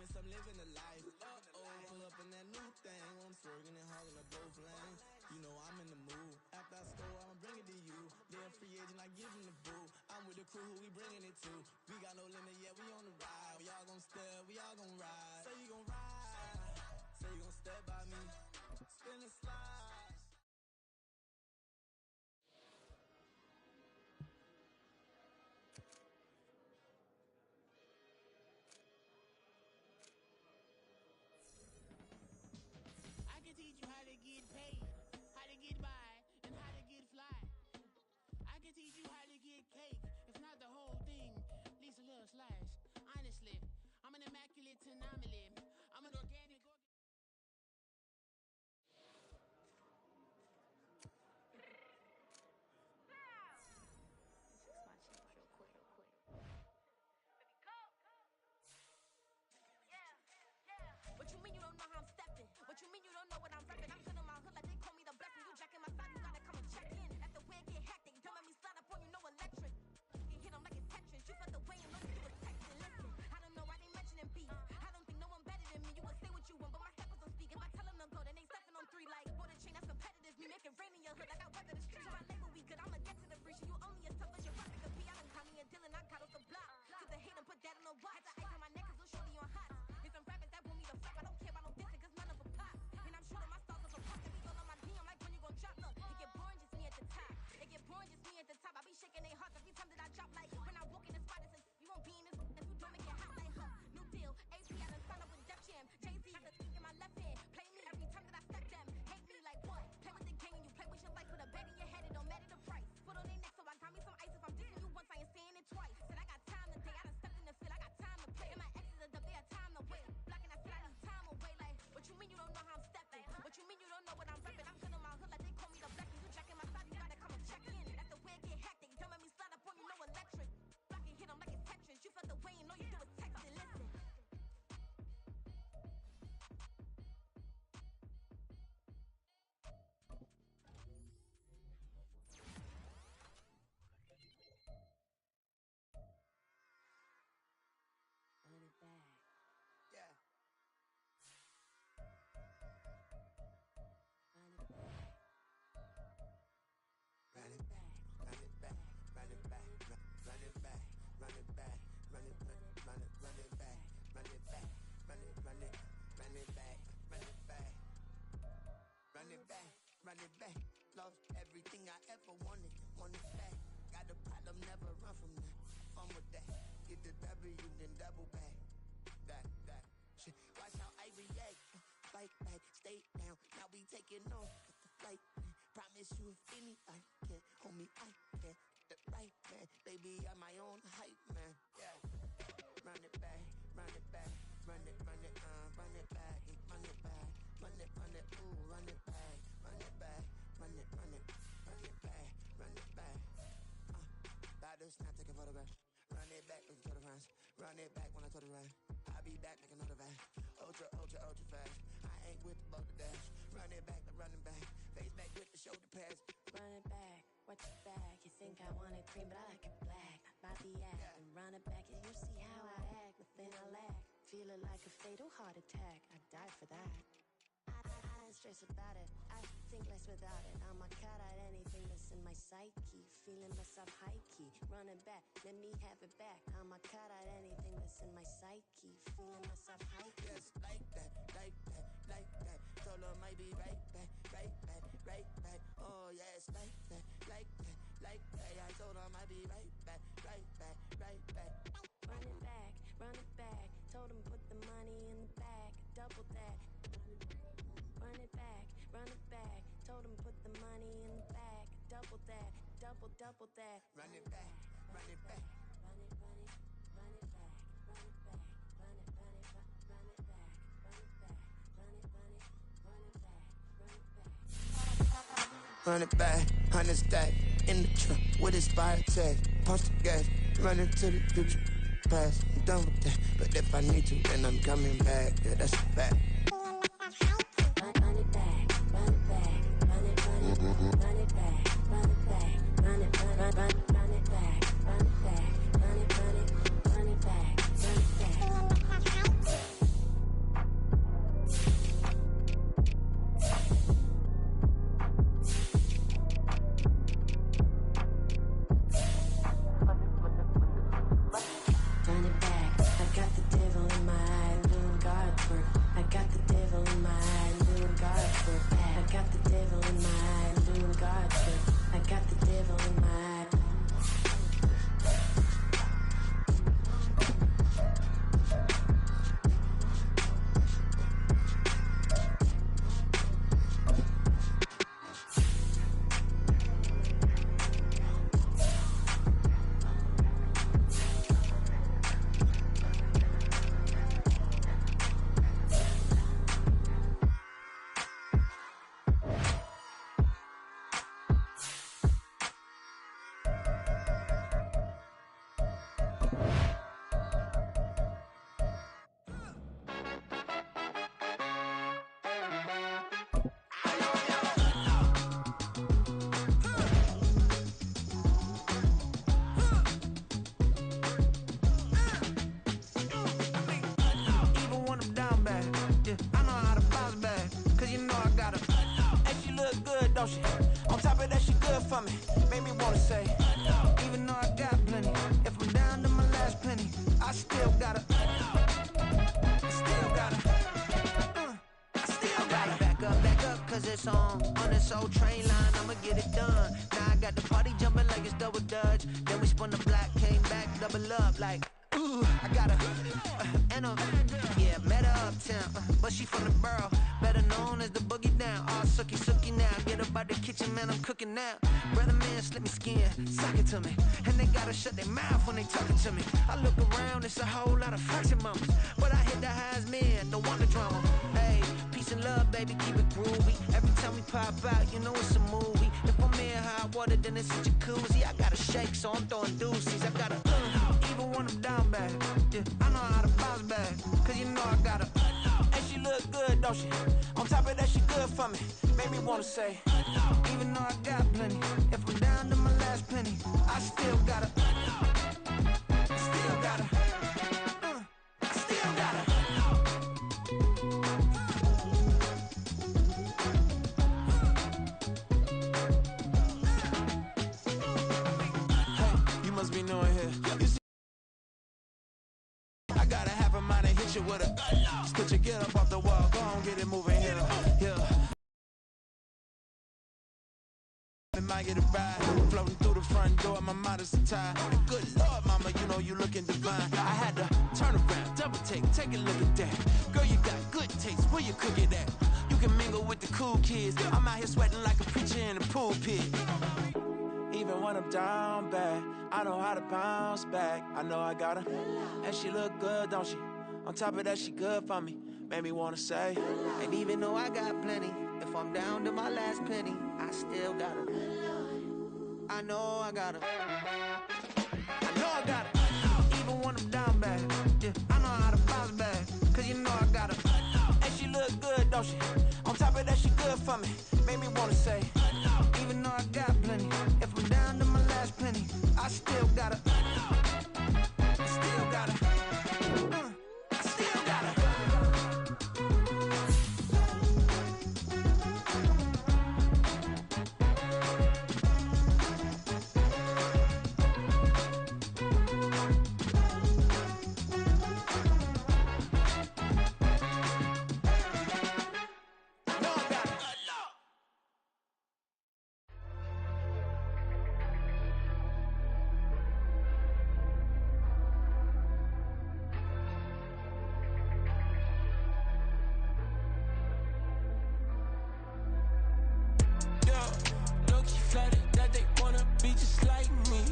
promise I'm living a life. Pull up in that new thing. I'm swerving and hogging the both lanes. You know I'm in the mood. After I score, I'ma bring it to you. They're a free agent, I give them the boo. I'm with the crew, who we bringing it to. We got no limit yet, we on the ride. We all gon' step, we all gon' ride. Say you gon' ride, say you gon' step by me. Spin and slide. I can teach you how to get paid, how to get by, and how to get fly. I can teach you how to get cake, if not the whole thing, at least a little slice. Honestly, I'm an immaculate anomaly. I'm an organic. What you mean you don't know how I'm stepping? What you mean you don't know what I'm repping? I'm feeling my hood like they call me the blessing. You jacking my side, you gotta come and check in. At the way it get hectic, don't make me slide up on you, no electric. You hit them like it's Tetris. You felt the way and all you do is texting. Listen, I don't know why they mentioning beef. I don't think no one better than me. You would say what you want, but my steppers don't speak. If I tell them to go, then they stepping on three like border chain. That's competitive. Me making rain in your hood like I weather the streets. So my label we good. I'ma get to the breach. You only as tough as your rock. Be I done caught me a dealing. I got off the block. Cause the hate and put that on the watch. Had the ice on my neck cause little shorty on hot. There's some rappers that want me to flop. I don't care about no dissing cause none of them pop. And I'm shooting my stars off a pop. And we all on my DM like when you gon' drop. Look, it get boring just me at the top. It get boring just me at the top. I be shaking their hearts every time that I drop. Like when I walk in the spot, it's a, you won't be in this if you don't make it hot like huh. New deal, AP, I done signed up with Def Jam. Jay-Z has a stick in my left hand. Play me every time that I step them. Hate me like what? Play with the gang and you play with your life. With a bag in your head, it don't matter the price. Put on their neck so I got me some ice. If I'm dissing you once, I ain't saying it twice. Said I got time today, I done stepped in the field. I got time to play. And my exes are up there, time to wait. Blocking, I said I need time away. Like, what you mean you don't know how I'm stepping? What you mean you don't know what I'm repping? I'm feeling my hood like they call me the blessing. You jacking my side, you gotta come and check in. That's the way it get hectic. Don't make me slide up on you, no electric. Blocking, hit them like it's Tetris. You felt the way and all you do is text and listen. Run it back. Yeah. Run it back. Run it back, run it back, run it back, run it back, run it back, run it, run it, run it, run it back, run it back, run it, run it, run it back, run it back, run it back, run it back. Lost everything I ever wanted, want it back. Got a problem, never run from that. Fun with that. Get the W, then double back. That shit. Watch how I react. Fight back, stay down. Now we taking off. Got the flight. Promise you if anybody can, homie, I can. The right man, baby, I'm my own hype man. Yeah. Run it back, run it back, run it, run it, run it back, run it back, run it, ooh, run it back, run it back, run it, run it, run it back, run it back. Baddest, not taking photographs. Run it back with the rounds. Run it back when I told it right. I'll be back, make another van. Ultra, ultra, ultra fast. I ain't with the boulder dash. Run it back, the running back. Face back with the shoulder pads. Run it back, watch your back. You think I want it cream, but I like it black. By the act, and run it back, and you see how I act. Nothing I lack. Feel it like a fatal heart attack. I'd die for that. I don't stress about it. I think less without it. I'm a cut at anything that's in my psyche. Feeling myself high key. Running back, let me have it back. I'm a cut at anything that's in my psyche. Feeling myself high key. Yes, like that, like that, like that. Told her might be right back, right back, right back. Oh yes, like that, like that, like that. I told her might be right back, right back, right back. Run it back, run it back. Told him put the money in the bag. Double that. Run it back, run it back. Told him put the money in the bag. Double that, double that. Run it back, run it back. Run it, run it, run it back. Run it back, run it, run it, run it back. Run it back, run it, run it, run it back. Run it back. Run it back, 100 stack in the truck with his fire tag. Punch the gas, running to the future. Past, I'm done with that. But if I need to, then I'm coming back. Yeah, that's a fact. Run it back, run it back, run it, run it, run it back, run it back, run it, run it, run it back, run it back, run it, run it, run it back, run it back. shriveling my eyebrows. Even when I'm down bad, yeah, I know how to bounce back. Cause you know I got her. And she look good, don't she? On top of that, she good for me. Made me wanna say, even though I got plenty, if I'm down to my last penny, I still got her. Still got her. I still got her. Back up, cause it's on this old train line, I'ma get it done. Now I got the party jumping like it's double dutch. Then we spun the block, came back, double up like, ooh, I got her. And yeah, met her uptown, but she from the borough, better known as the boogie down. All sookie now, get up out the kitchen, man, I'm cooking now. Brother man, slip me skin, sock it to me, and they gotta shut their mouth when they talking to me. I look around, it's a whole lot of fraction mamas, but I hit the highs, man, don't want the drama. Hey, peace and love, baby, keep it groovy. Every time we pop out, you know it's a movie. If I'm in hot water, then it's a jacuzzi. I gotta shake, so I'm throwing deuces. I gotta, even when I'm down bad, yeah, I know how to bounce back. Cause you know I got her. And she look good, don't she? On top of that, she good for me. Made me wanna say, even though I got plenty, if I'm down to my last penny, I still got her. Still got her. Still got her. Hey, you must be new in here. You see, I gotta have a mind to hit you with a stitch you, get up off the wall, go on, get it moving here. Yeah. I might get a ride, floating through the front door, my mind is tied. Good Lord, mama, you know you looking divine. I had to turn around, double take a look at that. Girl, you got good taste, where you cook it at? You can mingle with the cool kids. I'm out here sweating like a preacher in the pulpit. Even when I'm down bad, I know how to bounce back. I know I got her, and she look good, don't she? On top of that, she good for me. Made me wanna say, and even though I got plenty, if I'm down to my last penny, I still got her. I know I got her. I know I got her. Even when I'm down bad, yeah, I know how to bounce back. Cause you know I got her. And she look good, don't she? On top of that, she good for me. Made me wanna say, even though I got plenty, if I'm down to my last penny, I still got her. Still got her. Still got her. Flooded that they wanna be just like me.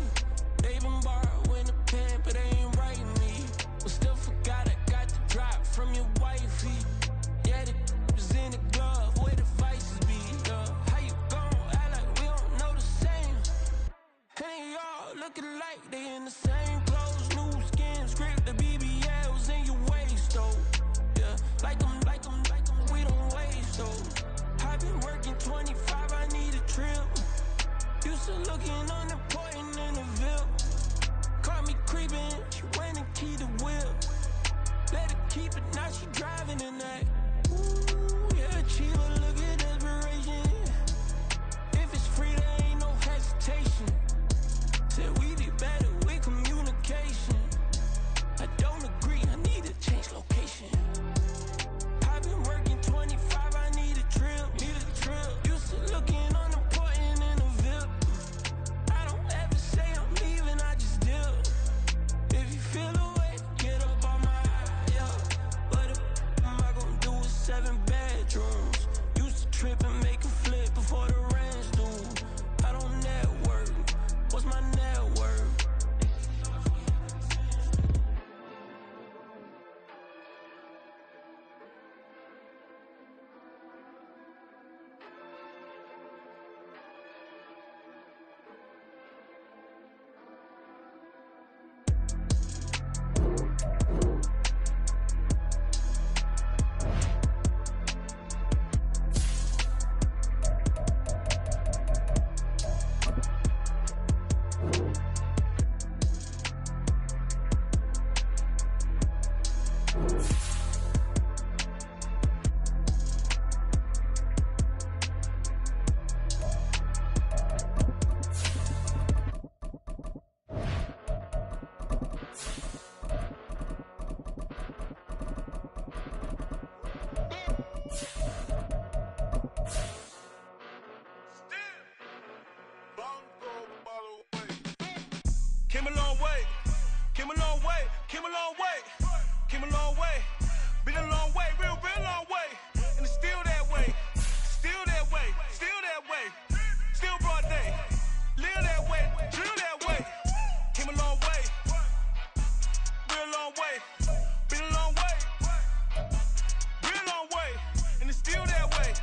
They been borrowing a pen, but they ain't writing me. But still forgot I got the drop from your wifey. Yeah, the was in the glove where the vices be. How you gon' act like we don't know the same? And they all looking like they in the same clothes, new skin, script, the BBLs in your waist, though. Yeah, like them, we don't waste, though. I've been working 25, I need a trip. Used to looking unimportant in the Ville. Caught me creeping, she went and keyed the whip. Let her keep it, now she driving in that. Ooh, yeah, Chiva, look at desperation. If it's free, there ain't no hesitation. Said we be better with communication. I don't agree, I need to change location. I've been working 25, I need a trip. Used to looking unimportant in the VIP. Came a long way. Came a long way. Came a long way. Came a long way. Been a long way. Real long way. And it's still that way. Still that way. Still that way. Still broad day. Live that way. Drill that way. Came a long way. Real long way. Been a long way. Real long way. And it's still that way.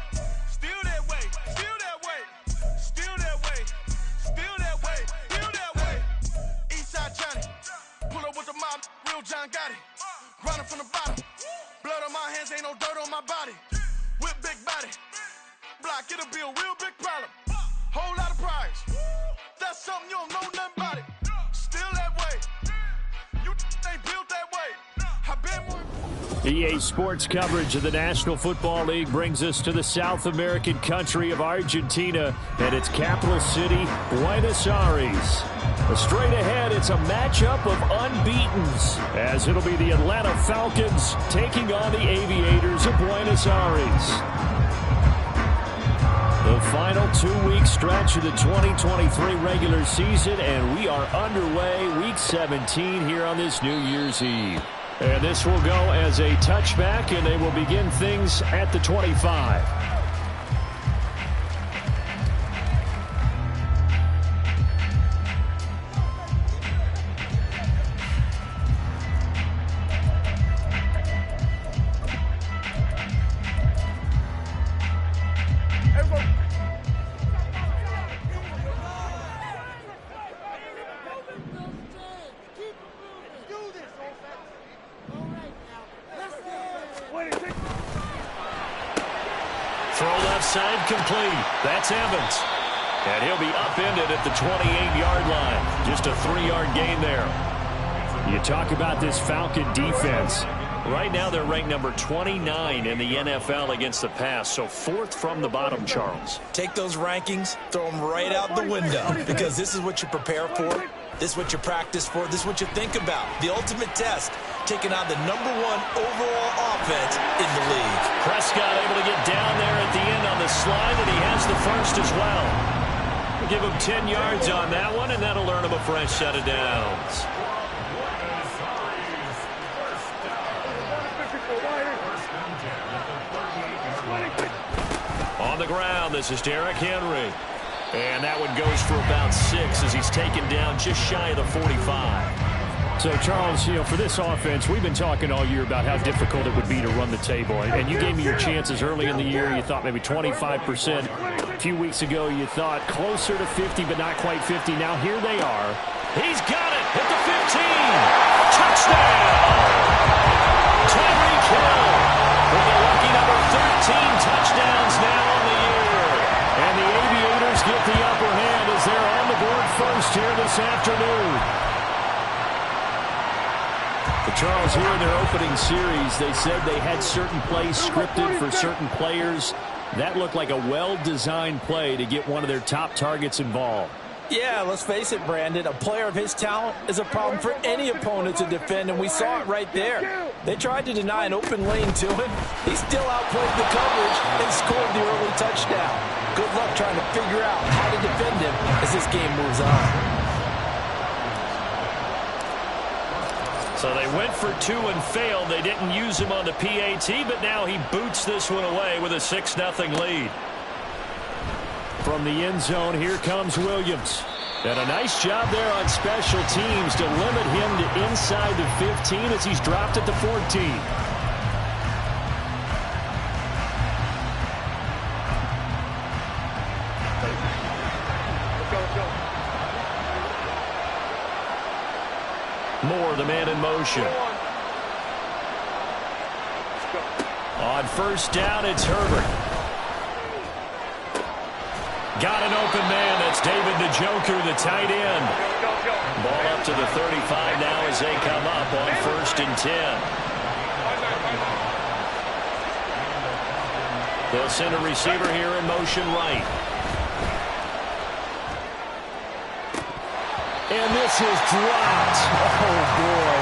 Still that way. Still that way. Still that way. Still that way. Still that way. Eastside Johnny. Pull up with the mob. Real John Gotti. Grinding from the bottom. Blood on my hands. Ain't no dirt on my body. Whip big body. Block. It'll be a real big problem. Whole lot of prize. That's something you don't know nothing about it. Still that way. You ain't built that way. I've been more. EA Sports coverage of the National Football League brings us to the South American country of Argentina and its capital city, Buenos Aires. Straight ahead, it's a matchup of unbeatens, as it'll be the Atlanta Falcons taking on the Aviators of Buenos Aires. The final 2-week stretch of the 2023 regular season, and we are underway week 17 here on this New Year's Eve. And this will go as a touchback, and they will begin things at the 25. Throw left side complete. That's Evans. And he'll be upended at the 28-yard line. Just a 3-yard gain there. You talk about this Falcon defense. Right now they're ranked number 29 in the NFL against the pass. So 4th from the bottom, Charles. Take those rankings, throw them right out the window. Because this is what you prepare for. This is what you practice for. This is what you think about. The ultimate test. Taking on the #1 overall offense in the league. Prescott able to get down there at the end on the slide, and he has the first as well. We'll give him 10 yards on that one, and that'll earn him a fresh set of downs. On the ground, this is Derrick Henry. And that one goes for about 6 as he's taken down just shy of the 45. So, Charles, for this offense, we've been talking all year about how difficult it would be to run the table. And you gave me your chances early in the year. You thought maybe 25%. A few weeks ago, you thought closer to 50, but not quite 50. Now, here they are. He's got it at the 15. Touchdown! Tyreek Hill with a lucky number 13 touchdowns now on the year. And the Aviators get the upper hand as they're on the board first here this afternoon. Charles, here in their opening series, they said they had certain plays scripted for certain players. That looked like a well-designed play to get one of their top targets involved. Yeah, let's face it, Brandon. A player of his talent is a problem for any opponent to defend, and we saw it right there. They tried to deny an open lane to him. He still outplayed the coverage and scored the early touchdown. Good luck trying to figure out how to defend him as this game moves on. So they went for 2 and failed. They didn't use him on the PAT, but now he boots this one away with a 6-0 lead. From the end zone, here comes Williams. And a nice job there on special teams to limit him to inside the 15 as he's dropped at the 14. Moore, the man in motion. On first down, it's Herbert. Got an open man. That's David Njoku, the tight end. Ball up to the 35 now as they come up on 1st and 10. They'll send a receiver here in motion right. And this is dropped. Oh, boy.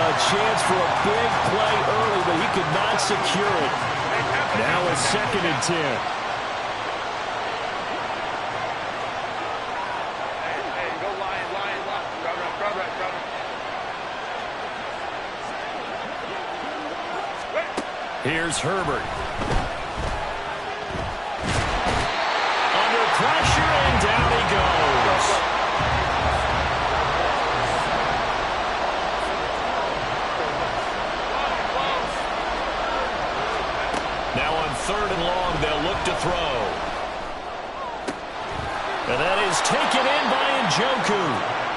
A chance for a big play early, but he could not secure it. Now a 2nd and 10. Here's Herbert. Under pressure, and down he goes. Now on 3rd and long, they'll look to throw. And that is taken in by Njoku.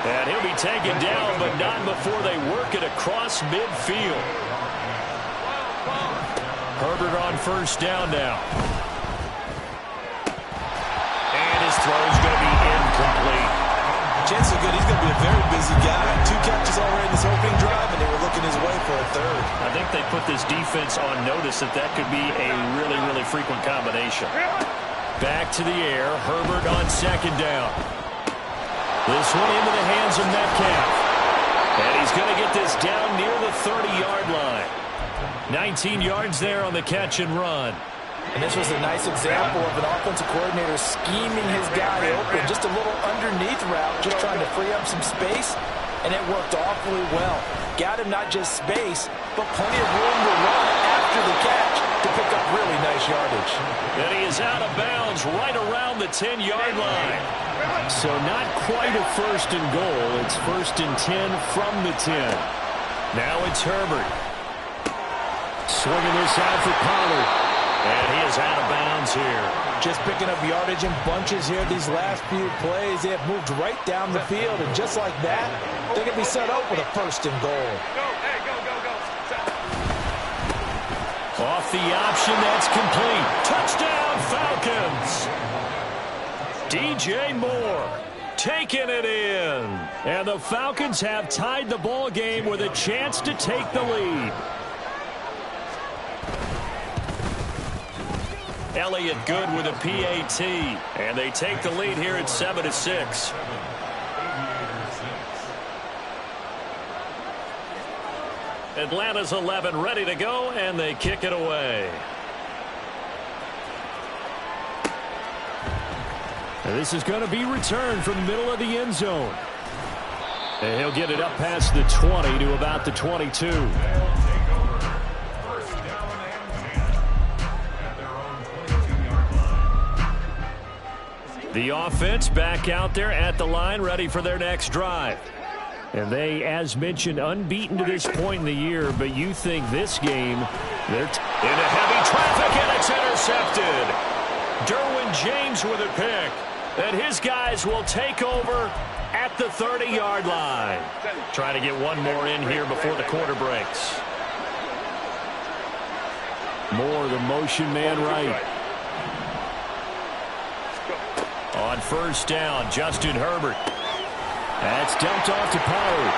And he'll be taken down, but not before they work it across midfield. Herbert on 1st down now. And his throw's going to be incomplete. Chances are good he's going to be a very busy guy. 2 catches already in this opening drive, and they were looking his way for a 3rd. I think they put this defense on notice that could be a really, really frequent combination. Back to the air. Herbert on 2nd down. This one into the hands of Metcalf. And he's going to get this down near the 30-yard line. 19 yards there on the catch and run. And this was a nice example of an offensive coordinator scheming his guy open. Just a little underneath route, just trying to free up some space. And it worked awfully well. Got him not just space, but plenty of room to run after the catch to pick up really nice yardage. And he is out of bounds right around the 10-yard line. So not quite a 1st and goal. It's 1st and 10 from the 10. Now it's Herbert. Swinging this out for Pollard. And he is out of bounds here. Just picking up yardage in bunches here these last few plays. They have moved right down the field. And just like that, they can be set up with a 1st and goal. Off the option, that's complete. Touchdown, Falcons. DJ Moore taking it in. And the Falcons have tied the ball game with a chance to take the lead. Elliott good with a PAT. And they take the lead here at 7-6. Atlanta's 11 ready to go, and they kick it away. And this is going to be returned from the middle of the end zone. And he'll get it up past the 20 to about the 22. The offense back out there at the line, ready for their next drive. And they, as mentioned, unbeaten to this point in the year, but you think this game, they're into heavy traffic, and it's intercepted. Derwin James with a pick, and his guys will take over at the 30-yard line. Try to get one more in here before the quarter breaks. Moore, the motion man right. On 1st down, Justin Herbert. That's dumped off to Pollard.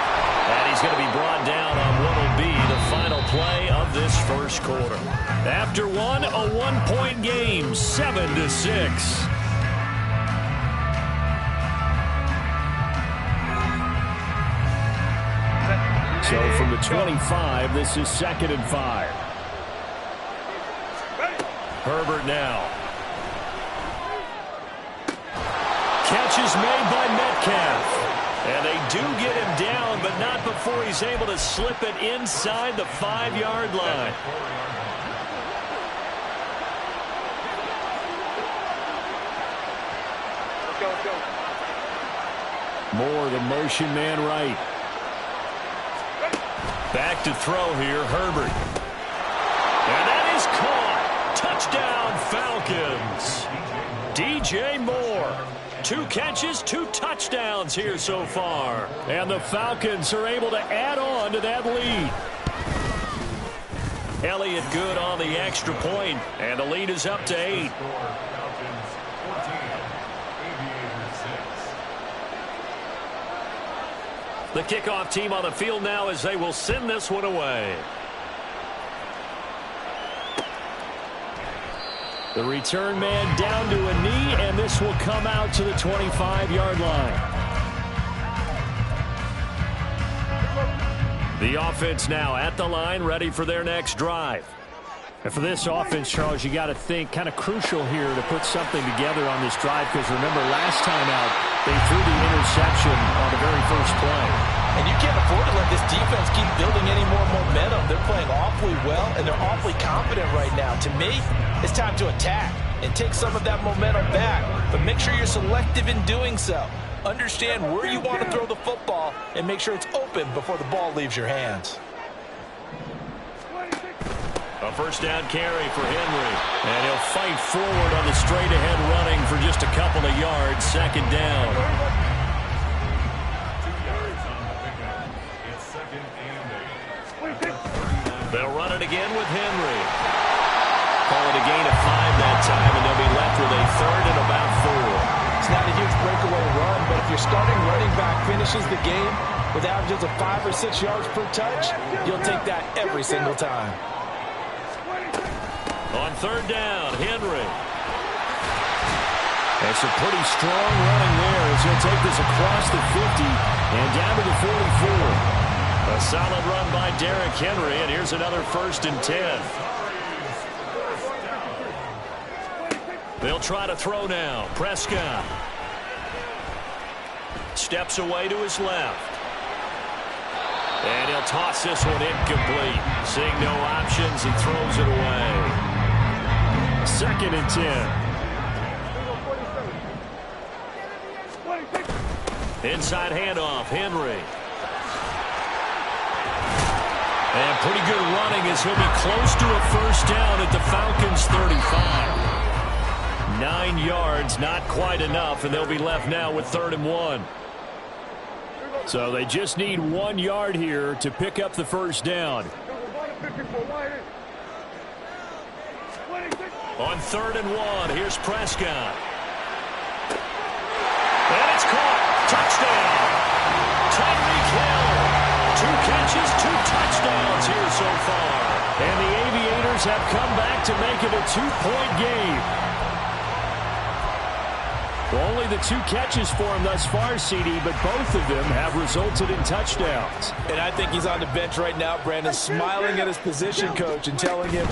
And he's going to be brought down on what will be the final play of this 1st quarter. After one, a 1-point game, 7-6. So from the 25, this is 2nd and 5. Herbert now. Catch is made by Metcalf. And they do get him down, but not before he's able to slip it inside the 5-yard line. Moore, the motion man right. Back to throw here, Herbert. And that is caught. Touchdown, Falcons. DJ Moore. 2 catches, 2 touchdowns here so far. And the Falcons are able to add on to that lead. Elliott good on the extra point, and the lead is up to 8. The kickoff team on the field now as they will send this one away. The return man down to a knee, and this will come out to the 25-yard line. The offense now at the line, ready for their next drive. And for this offense, Charles, you got to think kind of crucial here to put something together on this drive, because remember, last time out, they threw the interception on the very first play. And you can't afford to let this defense keep building any more momentum. They're playing awful awfully well, and they're awfully confident right now. To me, it's time to attack and take some of that momentum back, but make sure you're selective in doing so. Understand where you want to throw the football and make sure it's open before the ball leaves your hands. A first down carry for Henry, and he'll fight forward on the straight-ahead running for just a couple of yards. Second down. They'll run it again with Henry. Call it a gain of 5 that time, and they'll be left with a third and about 4. It's not a huge breakaway run, but if your starting running back finishes the game with averages of 5 or 6 yards per touch, you'll take that every single time. On third down, Henry. And some pretty strong running there as he'll take this across the 50 and down to the 44. A solid run by Derrick Henry, and here's another 1st and 10. They'll try to throw now. Prescott steps away to his left. And he'll toss this one incomplete. Seeing no options, he throws it away. 2nd and 10. Inside handoff, Henry. And pretty good running as he'll be close to a first down at the Falcons' 35. 9 yards, not quite enough, and they'll be left now with 3rd and 1. So they just need 1 yard here to pick up the first down. On 3rd and 1, here's Prescott. And it's caught. Touchdown. Tyreek Hill. 2 catches, 2 touchdowns here so far. And the Aviators have come back to make it a 2-point game. Well, only the 2 catches for him thus far, CD, but both of them have resulted in touchdowns. And I think he's on the bench right now, Brandon, smiling at his position coach and telling him,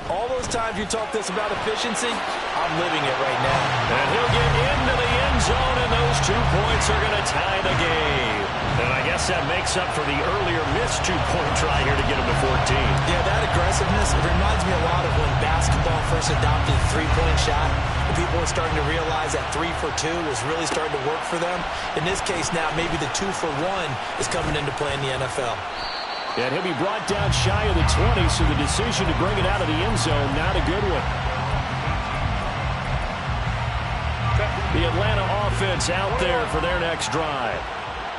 all those times you talked to us about efficiency, I'm living it right now. And he'll get into the end zone, and those 2 points are going to tie the game. And I guess that makes up for the earlier missed 2-point try here to get him to 14. Yeah, that aggressiveness, it reminds me a lot of when basketball first adopted the 3-point shot. And people were starting to realize that 3 for 2 was really starting to work for them. In this case now, maybe the 2 for 1 is coming into play in the NFL. And he'll be brought down shy of the 20, so the decision to bring it out of the end zone, not a good one. The Atlanta offense out there for their next drive.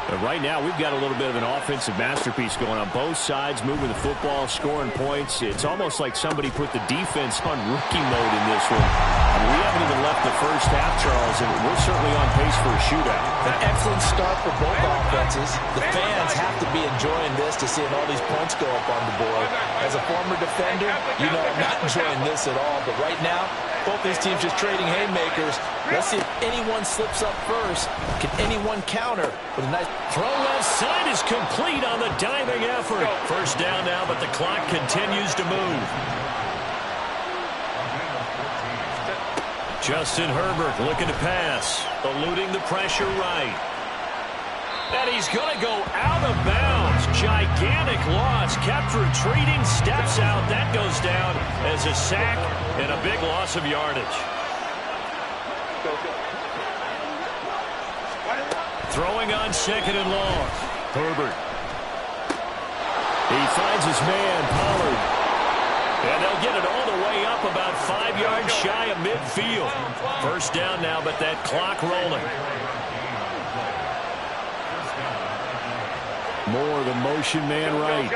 But right now, we've got a little bit of an offensive masterpiece going on both sides, moving the football, scoring points. It's almost like somebody put the defense on rookie mode in this one. I mean, we haven't even left the first half, Charles, and we're certainly on pace for a shootout. An excellent start for both offenses. The fans have to be enjoying this to seeing all these points go up on the board. As a former defender, you know I'm not enjoying this at all. But right now, both these teams just trading haymakers. Let's see if anyone slips up first. Can anyone counter with a nice throw left side is complete on the diving effort. First down now, but the clock continues to move. Justin Herbert looking to pass, eluding the pressure right. And he's going to go out of bounds. Gigantic loss. Kept retreating, steps out. That goes down as a sack and a big loss of yardage. Throwing on 2nd and long. Herbert. He finds his man, Pollard. And they'll get it all the way up about 5 yards shy of midfield. First down now, but that clock rolling. More the motion man right.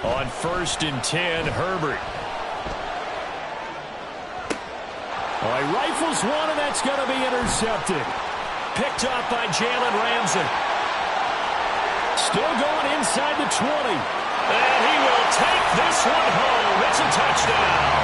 On 1st and 10, Herbert. All right, rifles one, and that's going to be intercepted. Picked off by Jalen Ramsey. Still going inside the 20. And he will take this one home. It's a touchdown.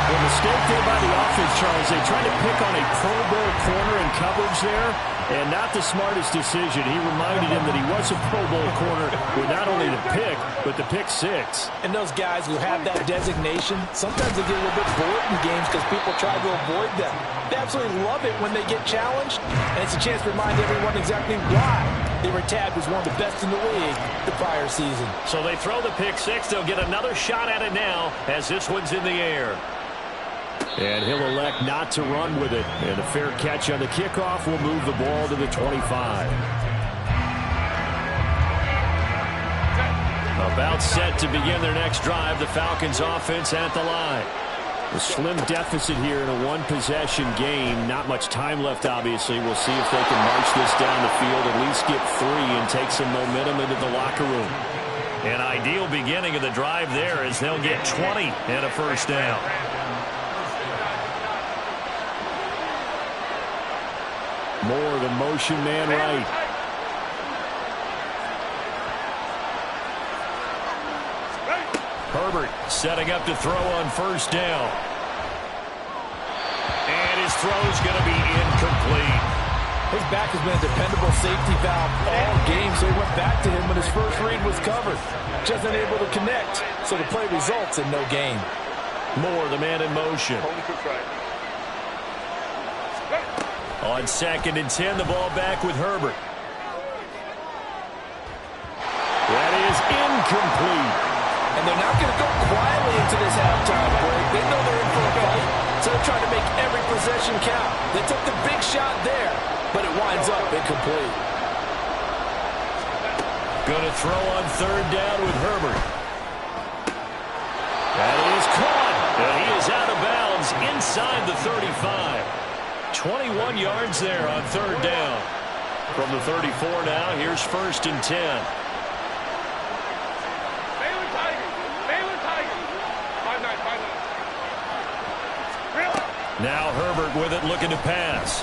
The mistake there by the offense, Charles, they tried to pick on a Pro Bowl corner in coverage there, and not the smartest decision. He reminded him that he was a Pro Bowl corner with not only the pick, but the pick 6. And those guys who have that designation, sometimes they get a little bit bored in games because people try to avoid them. They absolutely love it when they get challenged, and it's a chance to remind everyone exactly why They were tabbed as one of the best in the league the prior season. So they throw the pick six. They'll get another shot at it now as this one's in the air. And he'll elect not to run with it. And a fair catch on the kickoff will move the ball to the 25. About set to begin their next drive. The Falcons offense at the line. A slim deficit here in a one-possession game. Not much time left, obviously. We'll see if they can march this down the field, at least get 3 and take some momentum into the locker room. An ideal beginning of the drive there as they'll get 20 and a first down. More the motion man right. Herbert setting up to throw on first down. And his throw's going to be incomplete. His back has been a dependable safety valve all game, so he went back to him when his first read was covered. Just unable to connect, so the play results in no gain. More the man in motion. On 2nd and 10, the ball back with Herbert. That is incomplete. And they're not going to go quietly into this halftime break. They know they're in for a fight, so they're trying to make every possession count. They took the big shot there, but it winds up incomplete. Going to throw on 3rd down with Herbert. That is caught, and he is out of bounds inside the 35. 21 yards there on 3rd down. From the 34 now, here's 1st and 10. Now Herbert with it, looking to pass.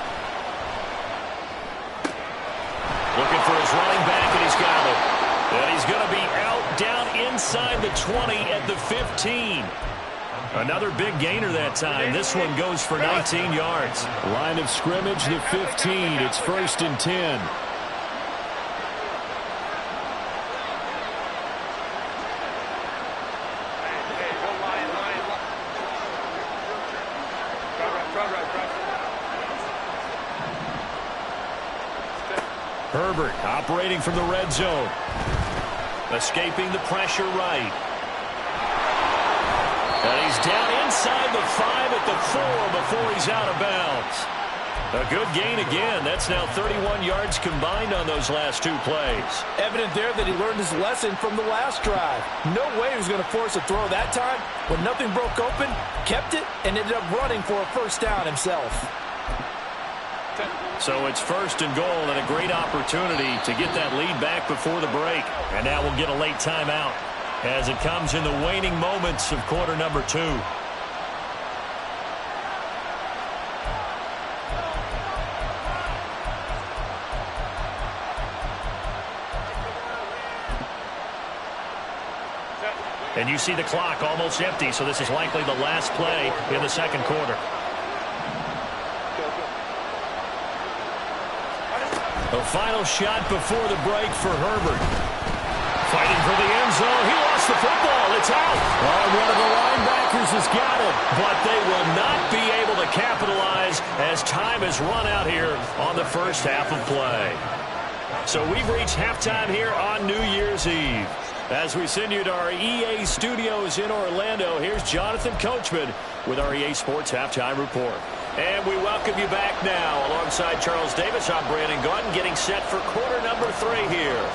Looking for his running back, and he's got it. And he's going to be out down inside the 20 at the 15. Another big gainer that time. This one goes for 19 yards. Line of scrimmage, the 15. It's 1st and 10. Herbert operating from the red zone. Escaping the pressure right. And he's down inside the 5 at the 4 before he's out of bounds. A good gain again. That's now 31 yards combined on those last 2 plays. Evident there that he learned his lesson from the last drive. No way he was going to force a throw that time. When nothing broke open, kept it, and ended up running for a first down himself. So it's 1st and goal, and a great opportunity to get that lead back before the break. And now we'll get a late timeout as it comes in the waning moments of quarter number 2. And you see the clock almost empty, so this is likely the last play in the 2nd quarter. The final shot before the break for Herbert. Fighting for the end zone. He lost the football. It's out. Oh, one of the linebackers has got it. But they will not be able to capitalize as time has run out here on the first half of play. So we've reached halftime here on New Year's Eve. As we send you to our EA studios in Orlando, here's Jonathan Coachman with our EA Sports Halftime Report. And we welcome you back now. Alongside Charles Davis, I'm Brandon Gaudin, getting set for quarter number 3 here.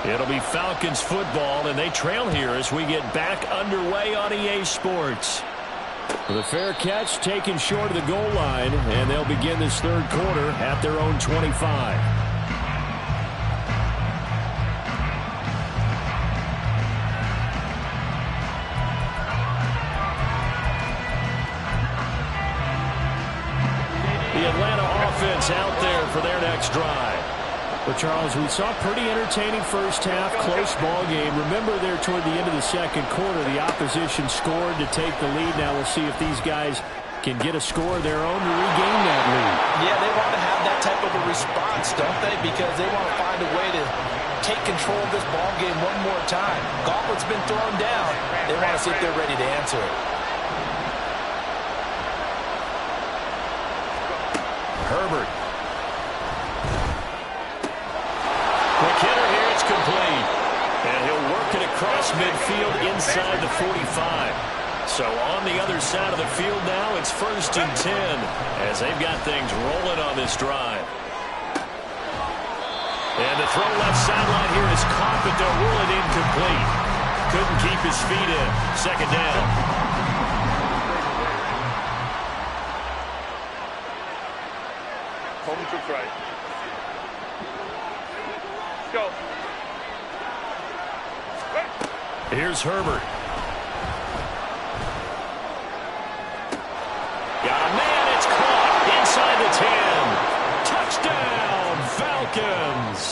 It'll be Falcons football, and they trail here as we get back underway on EA Sports. The fair catch taken short of the goal line, and they'll begin this 3rd quarter at their own 25. The Atlanta offense out there for their next drive. Well, Charles, we saw a pretty entertaining first half, close ball game. Remember there toward the end of the 2nd quarter, the opposition scored to take the lead. Now we'll see if these guys can get a score of their own to regain that lead. Yeah, they want to have that type of a response, don't they? Because they want to find a way to take control of this ball game one more time. Gauntlet's been thrown down. They want to see if they're ready to answer it. Herbert. It's complete. And he'll work it across midfield inside the 45. So on the other side of the field now, it's 1st and 10 as they've got things rolling on this drive. And the throw left sideline here is caught, but they'll rule it incomplete. Couldn't keep his feet in. 2nd down. Home to right. Go. Here's Herbert. Got a man. It's caught inside the 10. Touchdown, Falcons.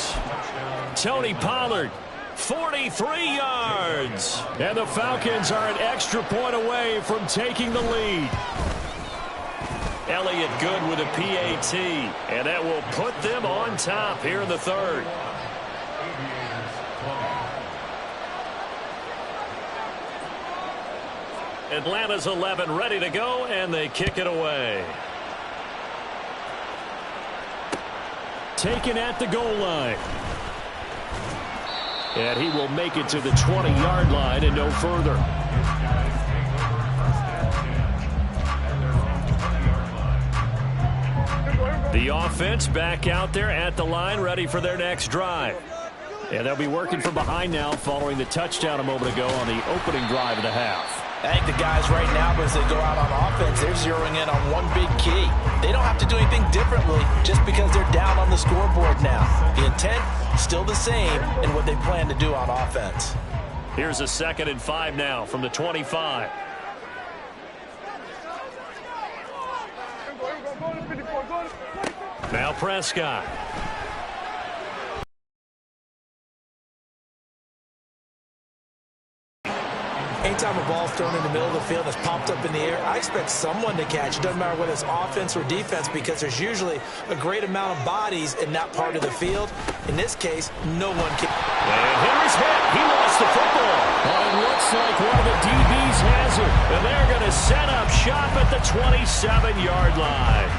Tony Pollard, 43 yards. And the Falcons are an extra point away from taking the lead. Elliott Good with a PAT. And that will put them on top here in the 3rd. Atlanta's 11 ready to go, and they kick it away. Taken at the goal line. And he will make it to the 20-yard line and no further. The offense back out there at the line, ready for their next drive. And they'll be working from behind now following the touchdown a moment ago on the opening drive of the half. I think the guys right now, as they go out on offense, they're zeroing in on one big key. They don't have to do anything differently just because they're down on the scoreboard now. The intent, still the same in what they plan to do on offense. Here's a 2nd and 5 now from the 25. Now Prescott. Anytime a ball's thrown in the middle of the field and it's popped up in the air, I expect someone to catch. It doesn't matter whether it's offense or defense because there's usually a great amount of bodies in that part of the field. In this case, no one can. And Henry's hit. He lost the football. Well, it looks like one of the DBs has it. And they're going to set up shop at the 27-yard line.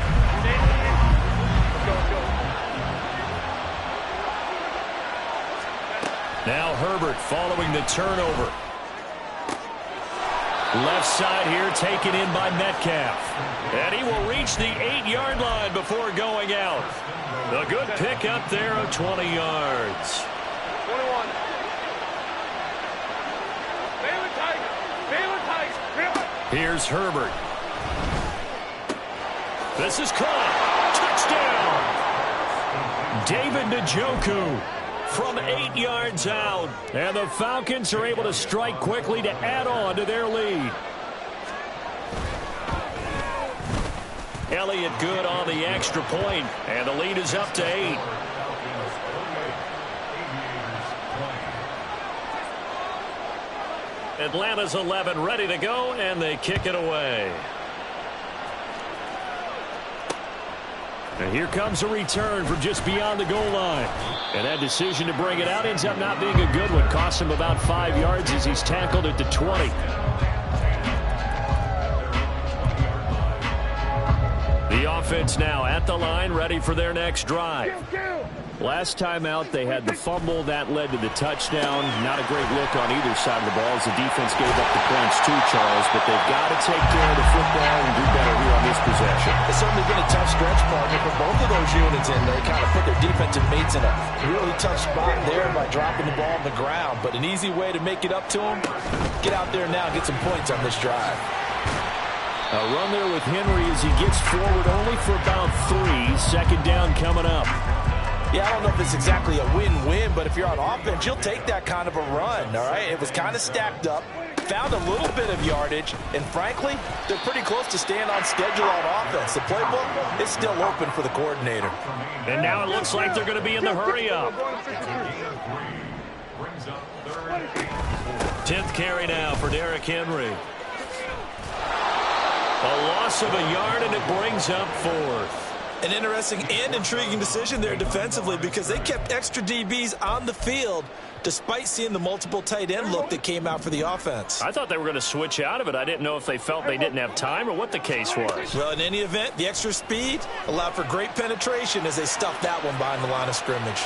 Now Herbert following the turnover. Left side here taken in by Metcalf. And he will reach the 8-yard line before going out. A good pick up there of 20 yards. 21. Here's Herbert. This is caught. Touchdown. David Njoku from 8 yards out. And the Falcons are able to strike quickly to add on to their lead. Elliott Good on the extra point, and the lead is up to 8. Atlanta's 11 ready to go, and they kick it away. And here comes a return from just beyond the goal line. And that decision to bring it out ends up not being a good one. Cost him about 5 yards as he's tackled at the 20. The offense now at the line, ready for their next drive. Last time out, they had the fumble. That led to the touchdown. Not a great look on either side of the ball as the defense gave up the points too, Charles. But they've got to take care of the football and do better here on this possession. It's certainly been a tough stretch, partner, for both of those units in there. Kind of put their defensive mates in a really tough spot there by dropping the ball on the ground. But an easy way to make it up to them, get out there now and get some points on this drive. A run there with Henry as he gets forward only for about 3. 2nd down coming up. Yeah, I don't know if it's exactly a win-win, but if you're on offense, you'll take that kind of a run, all right? It was kind of stacked up, found a little bit of yardage, and frankly, they're pretty close to staying on schedule on offense. The playbook is still open for the coordinator. And now it looks like they're going to be in the hurry-up. 10th carry now for Derrick Henry. A loss of a yard, and it brings up 4th. An interesting and intriguing decision there defensively because they kept extra DBs on the field despite seeing the multiple tight end look that came out for the offense. I thought they were going to switch out of it. I didn't know if they felt they didn't have time or what the case was. Well, in any event, the extra speed allowed for great penetration as they stuffed that one behind the line of scrimmage.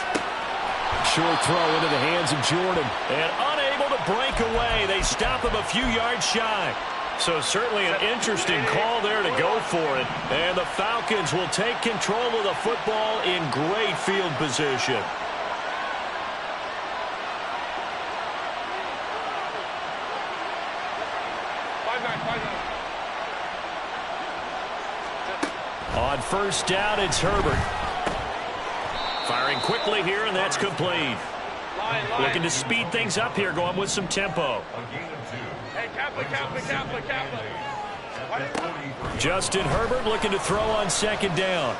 Short throw into the hands of Jordan. And unable to break away. They stop him a few yards shy. So certainly an interesting call there to go for it. And the Falcons will take control of the football in great field position. On first down, it's Herbert. Firing quickly here, and that's complete. Looking to speed things up here, going with some tempo. Justin Herbert looking to throw on second down.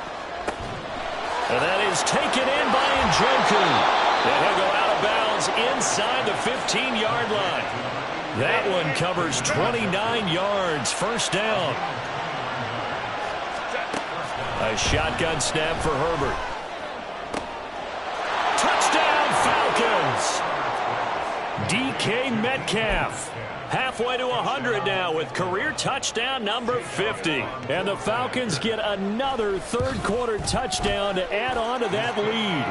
And that is taken in by Njoku. And he'll go out of bounds inside the 15-yard line. That one covers 29 yards, first down. A shotgun snap for Herbert. Touchdown, Falcons! DK Metcalf. Halfway to 100 now with career touchdown number 50. And the Falcons get another third-quarter touchdown to add on to that lead.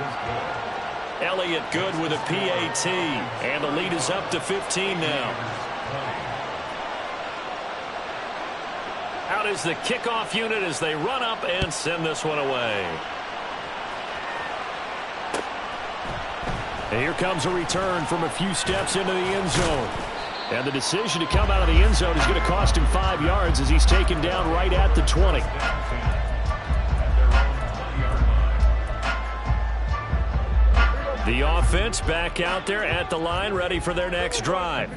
Elliott good with a PAT. And the lead is up to 15 now. Out is the kickoff unit as they run up and send this one away. And here comes a return from a few steps into the end zone. And the decision to come out of the end zone is going to cost him 5 yards as he's taken down right at the 20. The offense back out there at the line, ready for their next drive.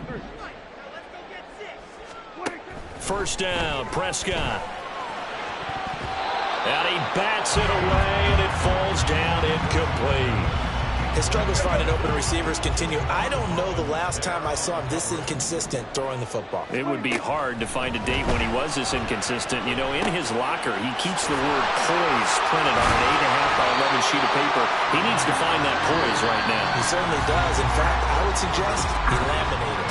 First down, Prescott. And he bats it away, and it falls down incomplete. His struggles finding open receivers continue. I don't know the last time I saw him this inconsistent throwing the football. It would be hard to find a date when he was this inconsistent. You know, in his locker, he keeps the word poise printed on an 8.5 by 11 sheet of paper. He needs to find that poise right now. He certainly does. In fact, I would suggest he laminated.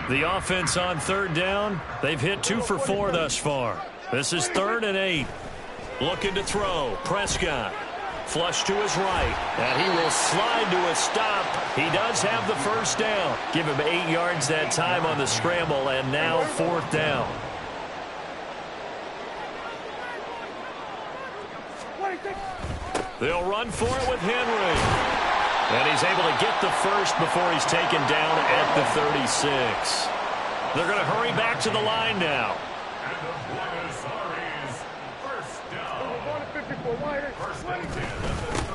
The offense on third down, they've hit 2 for 4 thus far. This is 3rd and 8. Looking to throw, Prescott. Flush to his right, and he will slide to a stop. He does have the first down. Give him 8 yards that time on the scramble, and now 4th down. They'll run for it with Henry. And he's able to get the first before he's taken down at the 36. They're going to hurry back to the line now.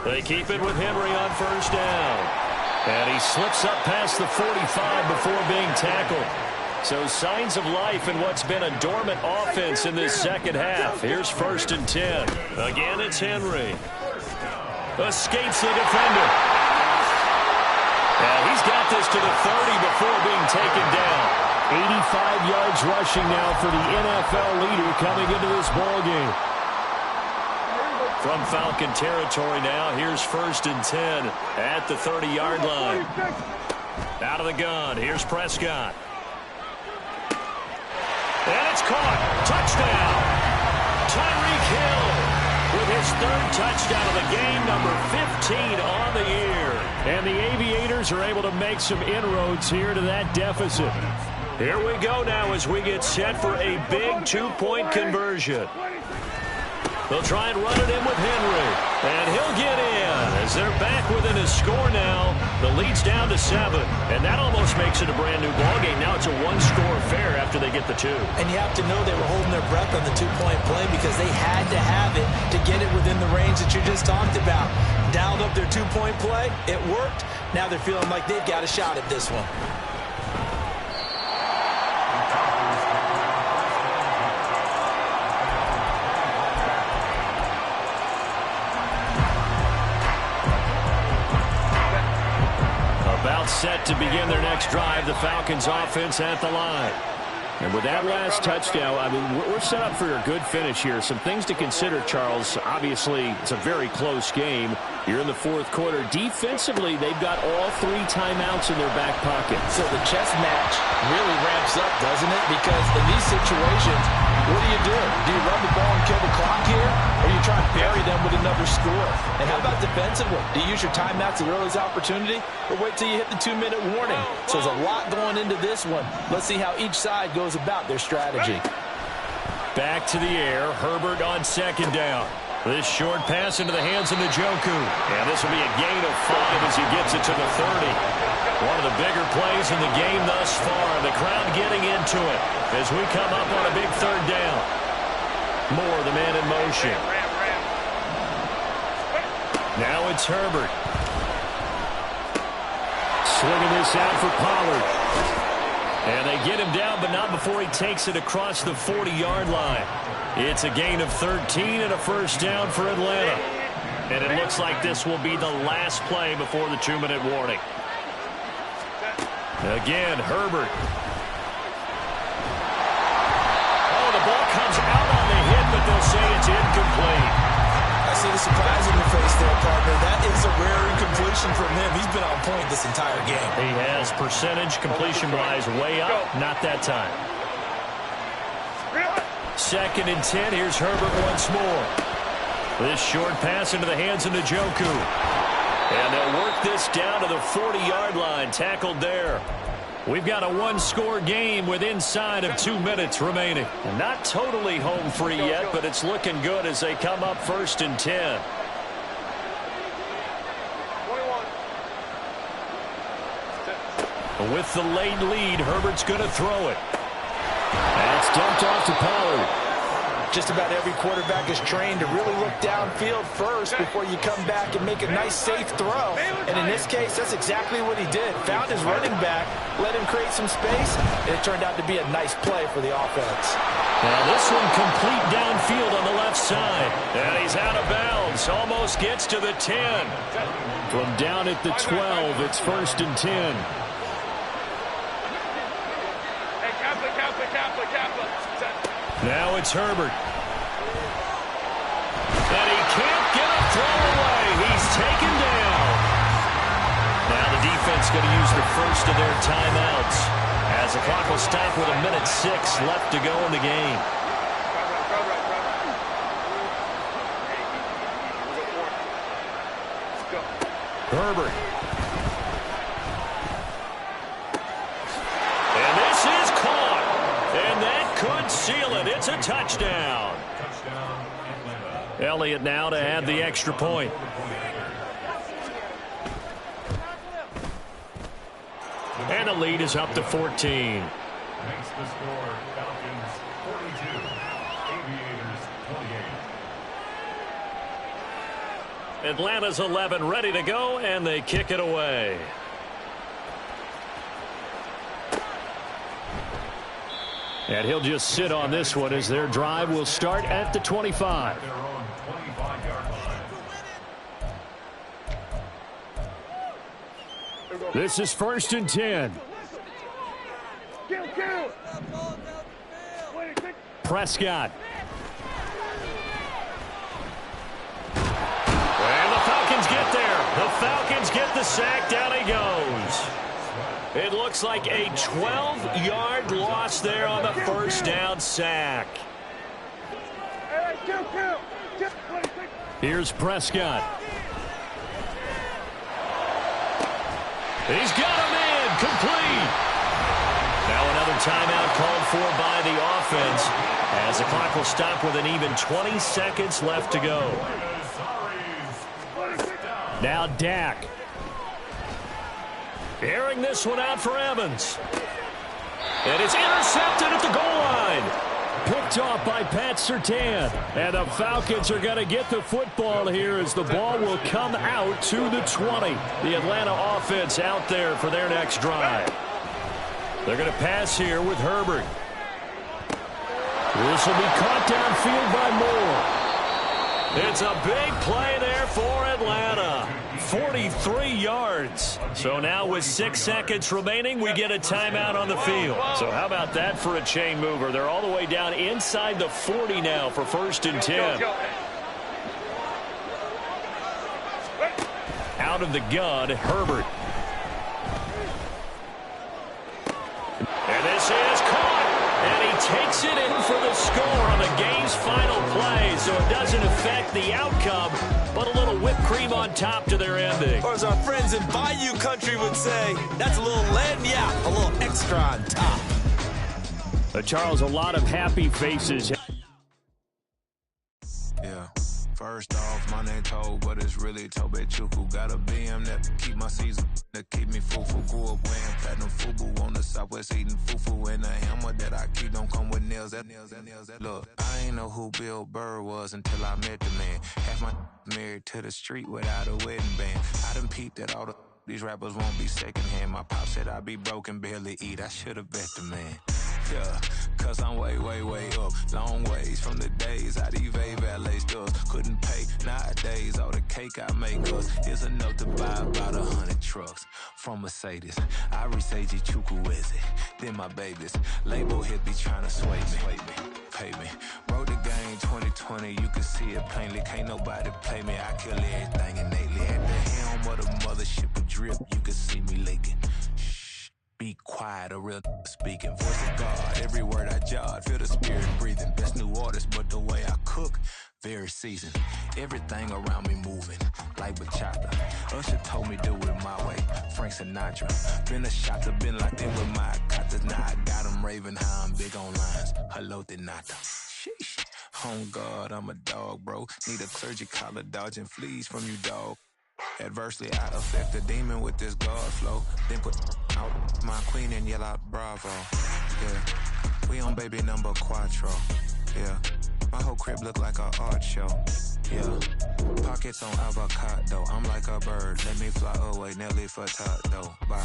They keep it with Henry on first down. And he slips up past the 45 before being tackled. So signs of life in what's been a dormant offense in this second half. Here's 1st and 10. Again, it's Henry. Escapes the defender. And he's got this to the 30 before being taken down. 85 yards rushing now for the NFL leader coming into this ballgame. From Falcon territory now, here's 1st and 10 at the 30-yard line. Out of the gun, here's Prescott. And it's caught. Touchdown. Tyreek Hill with his 3rd touchdown of the game, number 15 on the year. And the Aviators are able to make some inroads here to that deficit. Here we go now as we get set for a big 2-point conversion. They'll try and run it in with Henry. And he'll get in as they're back within a score now. The lead's down to 7. And that almost makes it a brand new ballgame. Now it's a 1-score affair after they get the 2. And you have to know they were holding their breath on the 2-point play because they had to have it to get it within the range that you just talked about. Dialed up their 2-point play. It worked. Now they're feeling like they've got a shot at this one. Set to begin their next drive, the Falcons offense at the line. And with that last touchdown, I mean, we're set up for a good finish here. Some things to consider, Charles. Obviously, it's a very close game. You're in the 4th quarter. Defensively, they've got all 3 timeouts in their back pocket. So the chess match really ramps up, doesn't it? Because in these situations, What do? Do you run the ball and kill the clock here, or you try and bury them with another score? And how about defensively? Do you use your timeouts at earliest opportunity, or wait till you hit the 2-minute warning? So there's a lot going into this one. Let's see how each side goes about their strategy. Back to the air. Herbert on second down. This short pass into the hands of Njoku. And this will be a gain of 5 as he gets it to the 30. One of the bigger plays in the game thus far. The crowd getting into it as we come up on a big third down. Moore, the man in motion. Now it's Herbert. Swinging this out for Pollard. And they get him down, but not before he takes it across the 40-yard line. It's a gain of 13 and a first down for Atlanta. And it looks like this will be the last play before the 2-minute warning. Again, Herbert. Oh, the ball comes out on the hit, but they'll say it's incomplete. I see the surprise in your face there, partner. That is a rare incompletion from him. He's been on point this entire game. He has percentage completion-wise way up. Not that time. 2nd and 10. Here's Herbert once more. This short pass into the hands of Njoku. And they'll work this down to the 40-yard line. Tackled there. We've got a one-score game with inside of 2 minutes remaining. Not totally home free yet, but it's looking good as they come up 1st and 10. With the late lead, Herbert's going to throw it. That's dumped off to Pollard. Just about every quarterback is trained to really look downfield first before you come back and make a nice, safe throw. And in this case, that's exactly what he did. Found his running back, let him create some space, and it turned out to be a nice play for the offense. Now this one complete downfield on the left side. And he's out of bounds. Almost gets to the 10. From down at the 12, it's 1st and 10. Now it's Herbert. And he can't get a throw away. He's taken down. Now the defense going to use the first of their timeouts as the clock will stop with 1:06 left to go in the game. Herbert. And this is caught. And that could seal it. It's a touchdown. Elliott now to add the extra point. And the lead is up to 14. Makes the score Falcons 42, Aviators 28. Atlanta's 11 ready to go, and they kick it away. And he'll just sit on this one as their drive will start at the 25. Their own 25-yard line. This is 1st and 10. Prescott. And the Falcons get there. The Falcons get the sack. Down he goes. It looks like a 12-yard loss there on the first down sack. Here's Prescott. He's got him in. Complete. Now another timeout called for by the offense as the clock will stop with an even 20 seconds left to go. Now Dak. Airing this one out for Evans. And it's intercepted at the goal line. Picked off by Pat Surtain. And the Falcons are going to get the football here as the ball will come out to the 20. The Atlanta offense out there for their next drive. They're going to pass here with Herbert. This will be caught downfield by Moore. It's a big play there for Atlanta. 43 yards. So now with 6 seconds remaining, we get a timeout on the field. So how about that for a chain mover? They're all the way down inside the 40 now for 1st and 10. Out of the gun, Herbert. And this is caught. And he takes it in for the score on the game's final play, so it doesn't affect the outcome, but a little whipped cream on top to their ending. Or as our friends in Bayou Country would say, that's a little lagniappe, a little extra on top. Charles, a lot of happy faces. Yeah. First off, my name Toad, but it's really Tobe Chuku. Got a BM that keep my season, that keep me fufu. Grew up wearing platinum fubu on the Southwest eating fufu. And the hammer that I keep don't come with nails. That look, I ain't know who Bill Burr was until I met the man. Half my married to the street without a wedding band. I done peeped at all these rappers won't be secondhand. My pop said I'd be broken, barely eat. I should've bet the man. Yeah, cause I'm way, way, way up. Long ways from the days I evade valet stores. Couldn't pay nowadays. All the cake I make us is enough to buy about 100 trucks from Mercedes. I resage Chukwueze, then my babies. Label hit be trying to sway me. Pay me. Wrote the game 2020, you can see it plainly. Can't nobody play me. I kill everything innately. At the helm of the mothership of drip, you can see me leaking. Be quiet, a real speaking. Voice of God, every word I jot. Feel the spirit breathing. Best new artist, but the way I cook, very seasoned. Everything around me moving, like bachata. Usher told me do it my way. Frank Sinatra. Been a shotter, been locked in with my cotters. Now I got them raving how I'm big on lines. Hello, Denata. Sheesh. On God, I'm a dog, bro. Need a clergy collar, dodging fleas from you, dog. Adversely, I affect the demon with this God flow. Then put out my queen and yell out bravo. Yeah, we on baby number quattro. Yeah, my whole crib look like an art show. Yeah, pockets on avocado. I'm like a bird. Let me fly away, Nelly Furtado. Bye.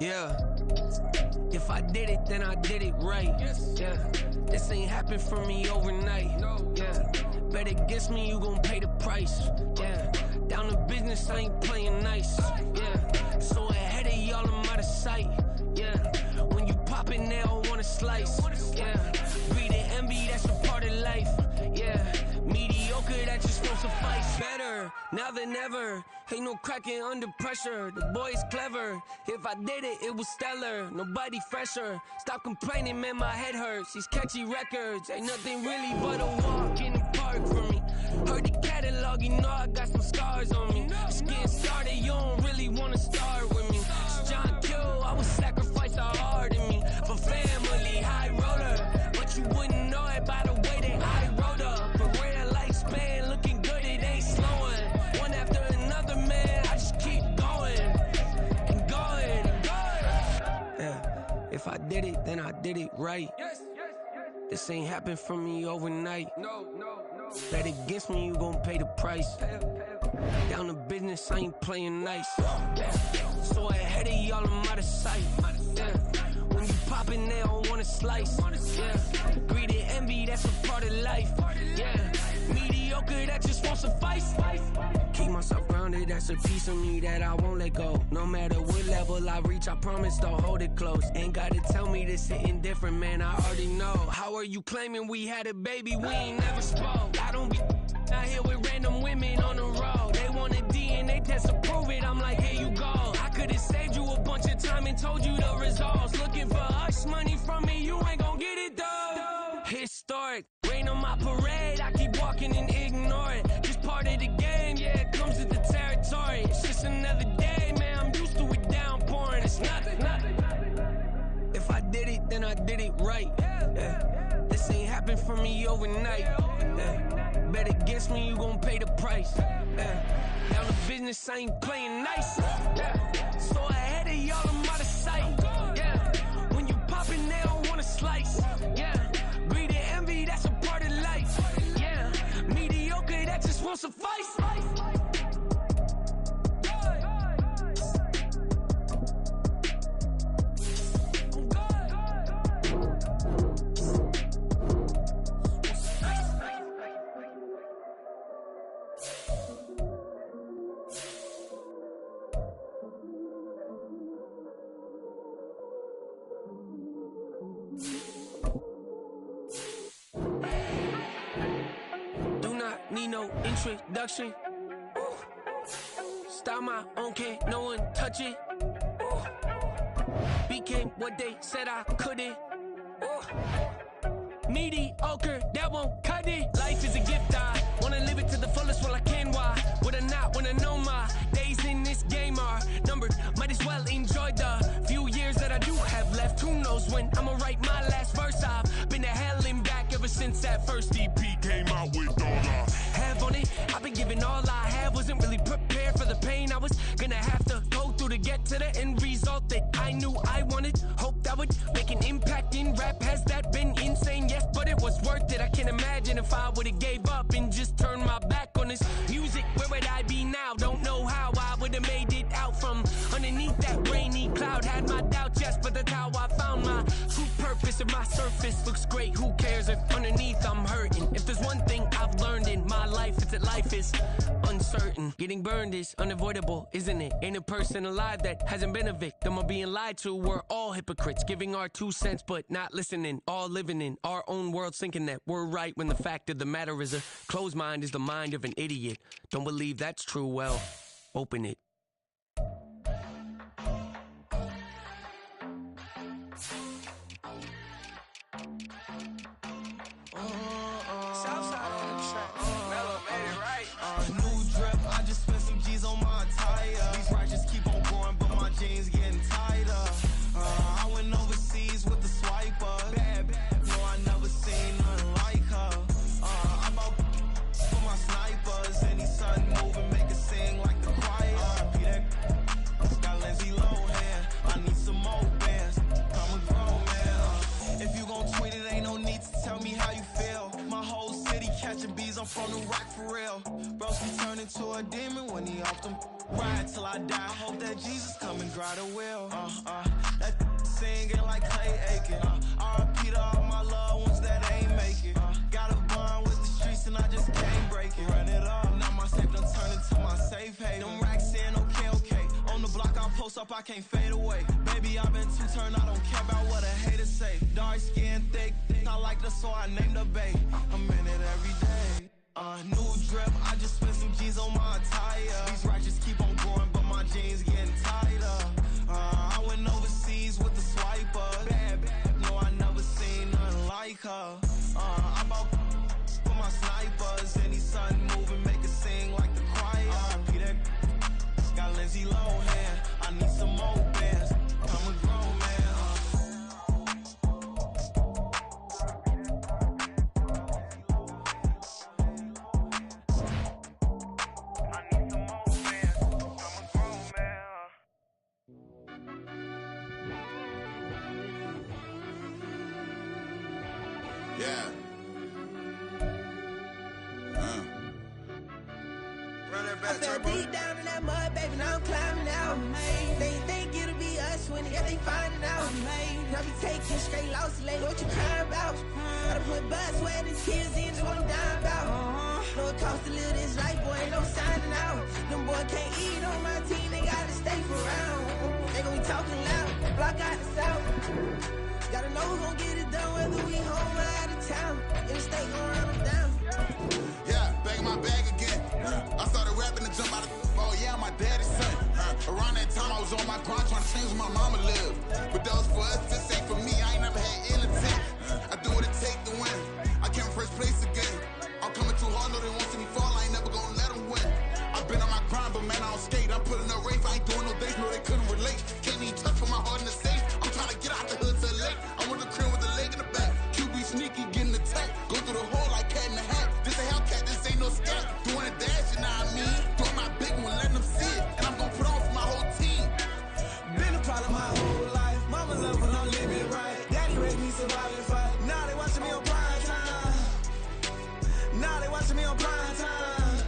Yeah, if I did it, then I did it right. Yeah, this ain't happened for me overnight. Yeah, bet against me, you gon' pay the price. Yeah, down to business, I ain't playing nice. Yeah, so ahead of y'all, I'm out of sight. Yeah, when you poppin', they don't wanna slice. Yeah, greed and envy, that's a part of life. Yeah, mediocre, that just won't suffice. Better now than ever. Ain't no cracking under pressure. The boy's clever. If I did it, it was stellar. Nobody fresher. Stop complaining, man, my head hurts. These catchy records ain't nothing really but a walk in the park for me. Heard the catalog, you know I got some scars on me. Just getting started, you don't really wanna start with me. It's John Q, I would sacrifice a heart in me for family, high roller. But you wouldn't know it by the way that I wrote up. For real lifespan, looking good, it ain't slowing. One after another, man, I just keep going and going and going. Yeah, if I did it, then I did it right. This ain't happened for me overnight. No. Bet against me, you gon' pay the price. Down to business, I ain't playing nice. So ahead of y'all, I'm out of sight. Yeah. When you poppin', they don't wanna slice. Yeah. Greed and envy, that's a part of life. Yeah. Mediocre, that just won't suffice. Keep myself grounded, that's a piece of me that I won't let go. No matter what level I reach, I promise don't hold it close. Ain't gotta tell me this hitting different, man, I already know. How are you claiming we had a baby, we ain't never spoke? I don't be out here with random women on the road. They want a DNA test to prove it, I'm like, here you go. I could've saved you a bunch of time and told you the results. Looking for hush money from me, you ain't gon' get it though. Historic, rain on my parade, I keep walking and ignore it. Just part of the game, yeah, it comes with the territory. It's just another day, man, I'm used to it downpouring. It's nothing. If I did it, then I did it right. Yeah. This ain't happened for me overnight. Yeah. Bet against me, you gon' pay the price. Yeah. Down to business, I ain't playing nice. Yeah. So ahead of y'all, I'm out of sight. Yeah. When you poppin', they don't wanna slice. Yeah. Greed and envy, that's a part of life. Yeah. Mediocre, that just won't suffice. no introduction. Style my own, can't no one touch it. Became what they said I couldn't. Mediocre, that won't cut it. Life is a gift, I wanna live it to the fullest while I can. Why would I not wanna know my days in this game are numbered? Might as well enjoy the few years that I do have left. Who knows when I'ma write my last verse? I've been to hell and back ever since that first EP came out with all I have on it. I've been giving all I have, wasn't really prepared for the pain I was gonna have to go through to get to the end result that I knew I wanted. Hoped I would make an impact in rap. Has that been insane? Yes, but it was worth it. I can't imagine if I would've gave up and just turned my back on this music. Where would I be now? Don't know how I would've made it out from underneath that rainy cloud. Had my doubts, yes, but that's how I found my true purpose. If my surface looks great, who cares if underneath I'm hurting? If there's one thing I've learned in my life, it's that life is uncertain. Getting burned is unavoidable, isn't it? Ain't a person alive that hasn't been a victim of being lied to. We're all hypocrites, giving our 2 cents but not listening. All living in our own world, thinking that we're right when the fact of the matter is a closed mind is the mind of an idiot. Don't believe that's true? Well, open it. Southside on the track. Mellow made it right. New drip, I just spent some G's on my attire. These righteous keep on growing, but my jeans getting tighter. I went overseas with the swiper. Bad, no, I never seen nothing like her. I bought for my snipers. Any sudden moving, make it sing like the choir. Got Lindsay Lohan, I need some more bands. I'm a grown man. If you gon' tweet it, ain't no need to tell me how you feel. My whole city catching bees, I'm from the rock for real. Broski turned into a demon when he off them. Ride till I die, hope that Jesus come and grind the wheel. That singing like Clay Aiken. R.I.P. to all my loved ones that ain't make it. Got a bond with the streets and I just can't break it. Run it up, now my safe done turn into my safe haven. Them racks in, okay. On the block I post up, I can't fade away. Baby, I've been too turned, I don't care about what a hater say. Dark skin, thick, I like the so I named the bae. I'm in it every day. New drip, I just spent some G's on my attire. These righteous keep on growing, but my jeans getting tighter. I went overseas with the swiper. Bad, no, I never seen nothing like her. I bought for my snipers. Any sudden moving, make it sing like the choir. Peter got Lindsay Lohan, I need some more bands. I'm a grown man. Yeah. Run that back, I fell Turbo. deep down in that mud, baby, now I'm climbing out. They think it'll be us when they finding out. I be taking straight losses lately, what you crying about? Gotta put buzz where these kids in, just what I'm dying about. Know it costs to live this life, boy, ain't no signing out. Them boy can't eat on my team, they gotta stay for round. They gon' be talking loud, block out the south. Gotta know who gon' get it done, whether we home or out of town. In the state gon' run them down. Yeah, back in my bag again. I started rapping to jump out of oh yeah, my daddy's son. Around that time I was on my grind trying to change where my mama lived. But that was for us, this ain't for me. I ain't never had ill intent. I do what it take to win. I came first place again. I'm coming too hard, no they won't see me fall. I ain't never gonna let them win. I've been on my grind, but man I don't skate. I'm putting up race, I ain't doing no days, no they couldn't relate. Can't even touch with my heart in the safe. I'm trying to get out the hood to the lake. I'm with the crib with the leg in the back. QB sneaky, getting attacked. Go through the hole like cat in the hat. This a Hellcat, this ain't no scat. Doing a dash, you know what I mean? Doing my big one, letting them see it. And I'm gonna put on for my whole team. Been a part of my whole life. Mama love when I'm living right. Daddy raised me surviving fight. Now they watching me on prime time. Now they watching me on prime time.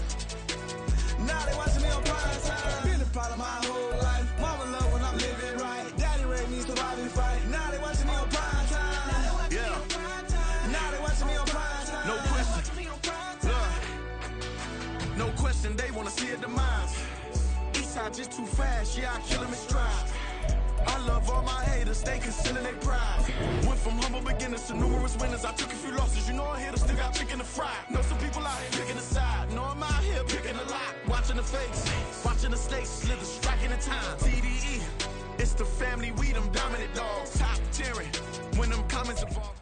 Now they watching me on prime time. Been a part of my whole life. Mama love when I'm living right. Daddy raised me surviving fight. Now they watching me on prime time. Yeah. Now they watching me on prime time. No question. No question, they wanna see a demise. Eastside just too fast, yeah, I kill him in stride. I love all my haters, they concealing their pride. Went from humble beginners to numerous winners. I took a few losses, you know I hit them, still got picking the fry. Know some people out here picking the side. Know I'm out here picking a lot. Watching the face, watching the stakes, slither, striking the time. TDE, it's the family, we them dominant dogs. Top tiering, when them comments involved.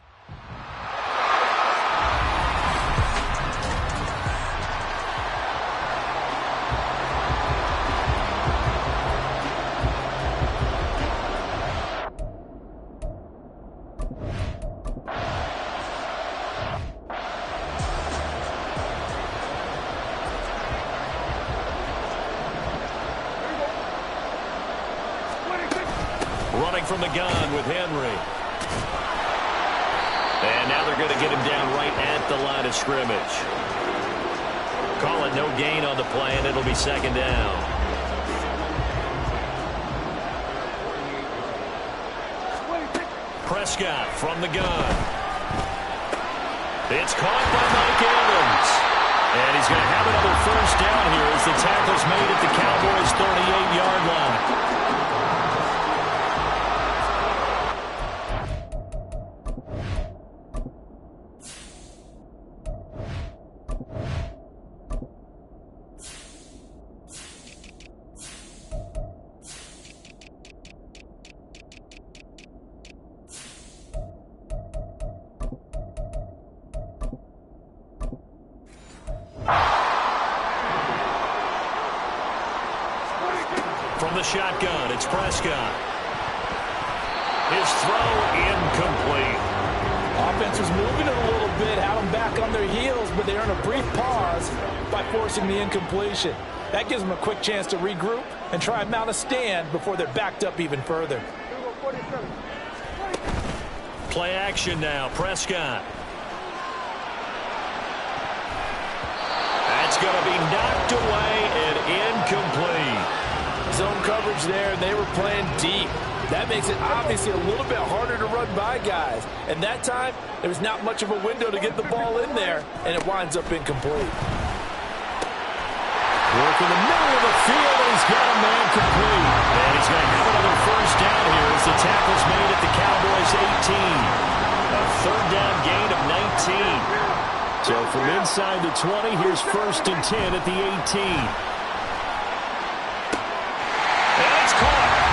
Running from the gun with Henry. And now they're going to get him down right at the line of scrimmage. Call it no gain on the play, and it'll be second down. Prescott from the gun. It's caught by Mike Evans. And he's going to have another first down here as the tackle's made at the Cowboys' 38-yard line. From the shotgun, it's Prescott. His throw incomplete. Offense was moving it a little bit, had them back on their heels, but they earn a brief pause by forcing the incompletion. That gives them a quick chance to regroup and try and mount a stand before they're backed up even further. Play action now, Prescott. That's going to be knocked away and incomplete. Zone coverage there, and they were playing deep. That makes it obviously a little bit harder to run by guys. And that time, there was not much of a window to get the ball in there, and it winds up incomplete. Work in the middle of the field, and he's got a man complete. And he's going to have another first down here as the tackle's made at the Cowboys' 18. A third down gain of 19. So from inside the 20, here's 1st and 10 at the 18.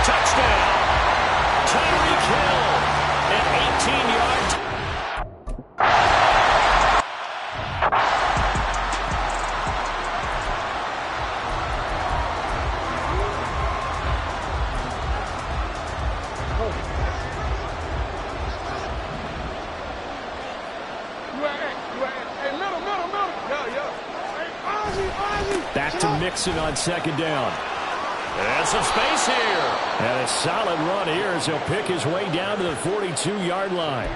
Touchdown! Tyreek Hill at 18 yards. Back to Mixon on second down. And some space here. And a solid run here as he'll pick his way down to the 42-yard line.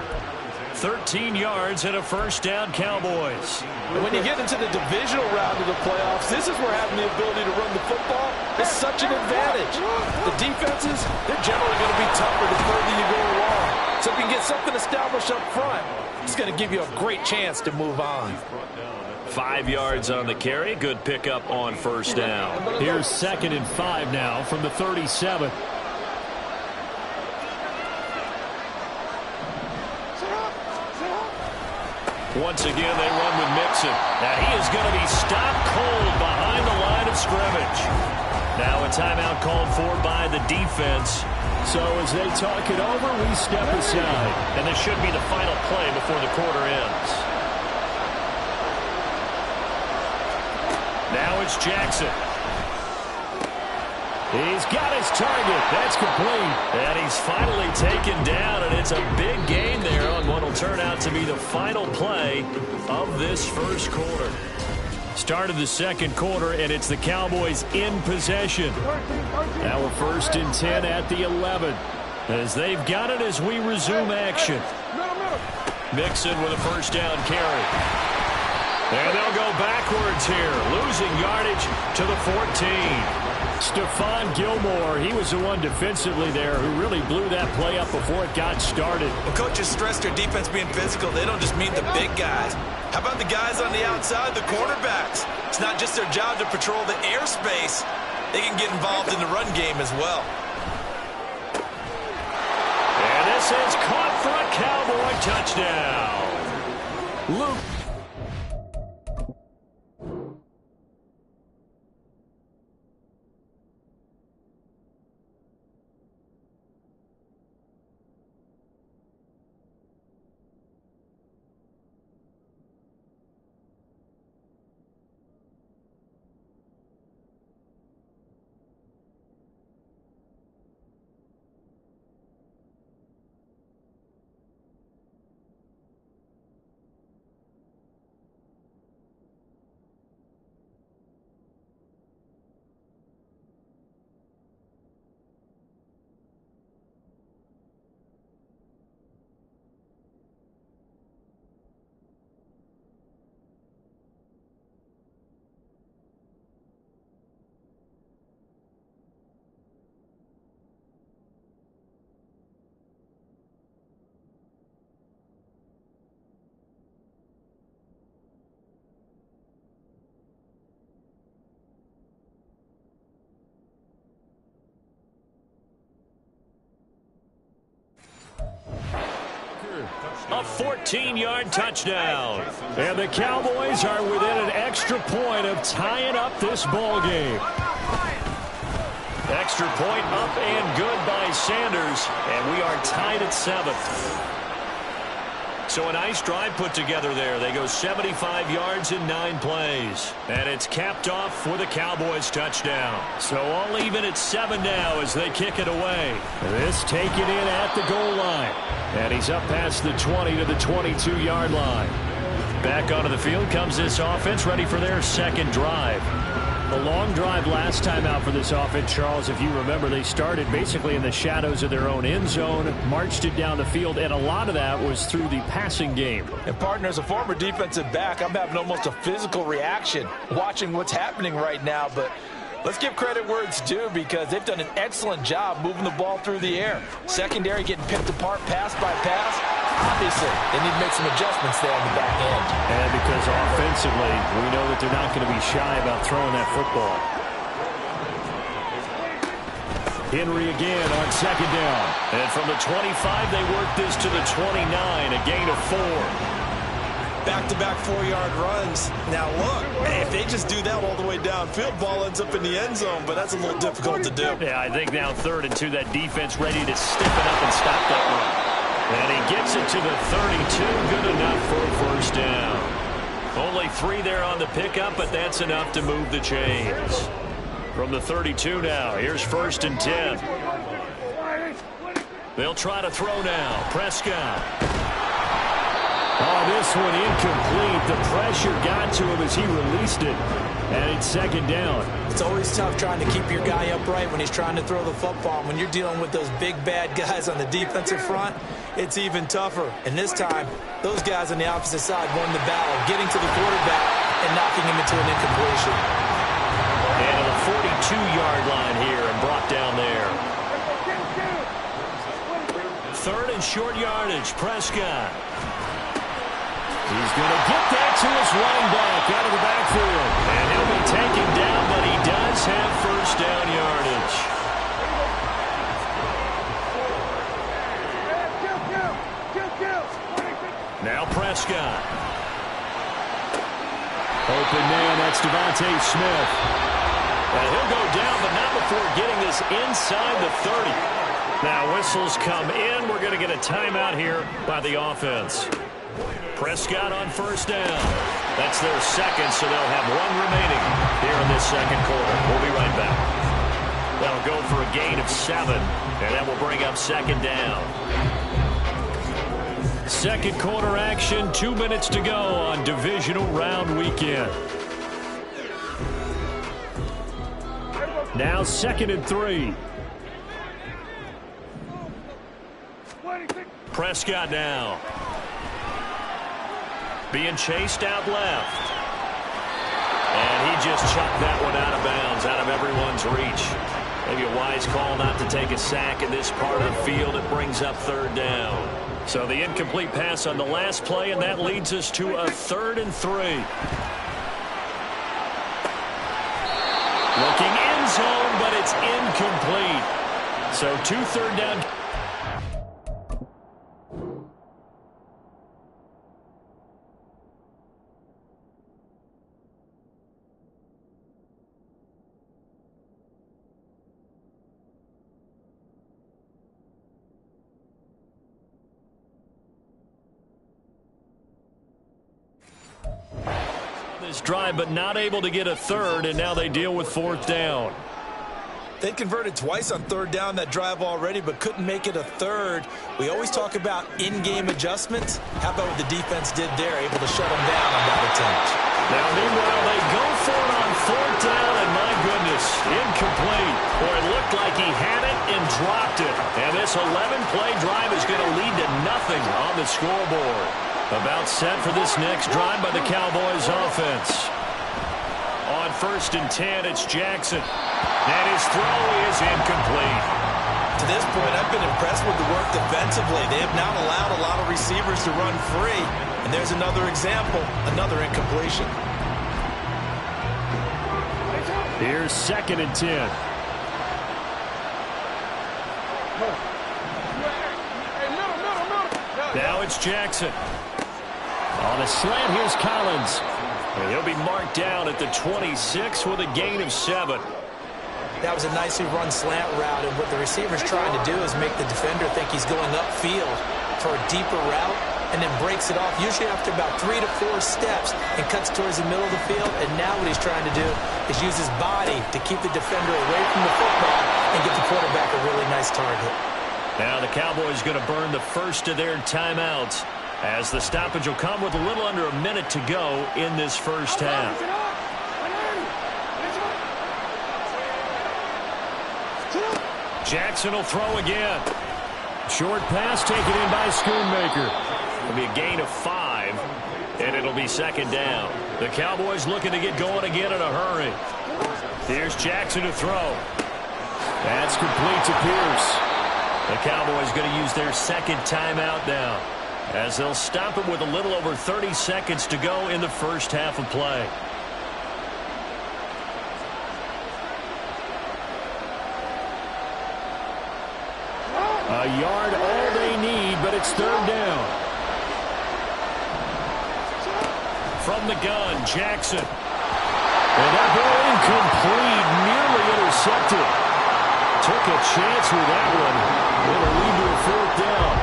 13 yards and a first down, Cowboys. And when you get into the divisional round of the playoffs, this is where having the ability to run the football is such an advantage. The defenses, they're generally going to be tougher the further you go along. So if you can get something established up front, it's going to give you a great chance to move on. 5 yards on the carry. Good pickup on first down. Here's 2nd and 5 now from the 37. Once again, they run with Mixon. Now he is going to be stopped cold behind the line of scrimmage. Now a timeout called for by the defense. So as they talk it over, we step aside. And this should be the final play before the quarter ends. Now it's Jackson. He's got his target. That's complete. And he's finally taken down, and it's a big gain there on what will turn out to be the final play of this first quarter. Start of the second quarter, and it's the Cowboys in possession. Now a 1st and 10 at the 11. As they've got it as we resume action. Mixon with a first down carry. And they'll go backwards here, losing yardage to the 14. Stephon Gilmore, he was the one defensively there who really blew that play up before it got started. Well, coaches stress their defense being physical. They don't just mean the big guys. How about the guys on the outside, the quarterbacks? It's not just their job to patrol the airspace. They can get involved in the run game as well. this is caught for a Cowboy touchdown. Luke. A 14-yard touchdown. And the Cowboys are within an extra point of tying up this ball game. Extra point up and good by Sanders. And we are tied at 7. So a nice drive put together there. They go 75 yards in 9 plays. And it's capped off with a Cowboys touchdown. So all even at 7 now as they kick it away. This taken in at the goal line. And he's up past the 20 to the 22-yard line. Back onto the field comes this offense, ready for their second drive. A long drive last time out for this offense, Charles. If you remember, they started basically in the shadows of their own end zone, marched it down the field, and a lot of that was through the passing game. And, partner, as a former defensive back, I'm having almost a physical reaction watching what's happening right now. But let's give credit where it's due because they've done an excellent job moving the ball through the air. Secondary getting picked apart pass by pass. Obviously, they need to make some adjustments there on the back end. And because offensively, we know that they're not going to be shy about throwing that football. Henry again on second down. And from the 25, they work this to the 29, a gain of 4. Back-to-back 4-yard runs. Now, look, if they just do that all the way downfield, ball ends up in the end zone, but that's a little difficult to do. Yeah, I think now 3rd and 2, that defense ready to stiffen up and stop that run. And he gets it to the 32, good enough for a first down. Only 3 there on the pickup, but that's enough to move the chains. From the 32 now, here's 1st and 10. They'll try to throw now. Prescott. Oh, this one incomplete. The pressure got to him as he released it. And it's 2nd down. It's always tough trying to keep your guy upright when he's trying to throw the football. When you're dealing with those big, bad guys on the defensive front, it's even tougher. And this time, those guys on the opposite side won the battle, getting to the quarterback and knocking him into an incompletion. And to the 42-yard line here and brought down there. 3rd and short yardage, Prescott. He's going to get that to his running back out of the backfield. And he'll be taken down, but he does have first down yardage. Now Prescott. Open man, that's Devontae Smith. And he'll go down, but not before getting this inside the 30. Now whistles come in. We're going to get a timeout here by the offense. Prescott on first down. That's their 2nd, so they'll have 1 remaining here in this 2nd quarter. We'll be right back. They'll go for a gain of 7, and that will bring up 2nd down. 2nd quarter action, 2 minutes to go on divisional round weekend. Now 2nd and 3. Prescott now. Being chased out left. And he just chucked that one out of bounds, out of everyone's reach. Maybe a wise call not to take a sack in this part of the field. It brings up 3rd down. So the incomplete pass on the last play, and that leads us to a 3rd and 3. Looking end zone, but it's incomplete. So 2 third down. This drive, but not able to get a third, and now they deal with fourth down. They converted twice on third down that drive already, but couldn't make it a third. We always talk about in-game adjustments. How about what the defense did there, able to shut them down on that attempt? Now, meanwhile, they go for it on fourth down, and my goodness, incomplete. Or it looked like he had it and dropped it. And this 11-play drive is going to lead to nothing on the scoreboard. About set for this next drive by the Cowboys offense. On 1st and 10, it's Jackson. And his throw is incomplete. To this point, I've been impressed with the work defensively. They have not allowed a lot of receivers to run free. And there's another example, another incompletion. Here's 2nd and 10. Now it's Jackson. On a slant, here's Collins. And he'll be marked down at the 26 with a gain of 7. That was a nicely run slant route, and what the receiver's trying to do is make the defender think he's going upfield for a deeper route, and then breaks it off, usually after about 3 to 4 steps, and cuts towards the middle of the field. And now what he's trying to do is use his body to keep the defender away from the football and get the quarterback a really nice target. Now the Cowboys going to burn the first of their timeouts, as the stoppage will come with a little under a minute to go in this first half. Jackson will throw again. Short pass taken in by Schoonmaker. It'll be a gain of 5, and it'll be 2nd down. The Cowboys looking to get going again in a hurry. Here's Jackson to throw. That's complete to Pierce. The Cowboys going to use their 2nd timeout now, as they'll stop it with a little over 30 seconds to go in the first half of play. A yard all they need, but it's 3rd down. From the gun, Jackson. And that ball incomplete, nearly intercepted. Took a chance with that one. It'll lead to a 4th down.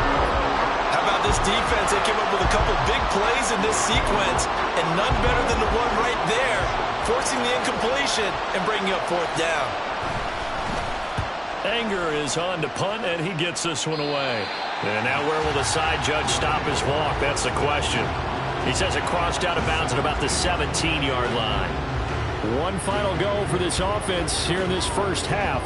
How about this defense? They came up with a couple big plays in this sequence, and none better than the one right there, forcing the incompletion and bringing up 4th down. Anger is on to punt, and he gets this one away. And now where will the side judge stop his walk? That's the question. He says it crossed out of bounds at about the 17-yard line. One final go for this offense here in this first half.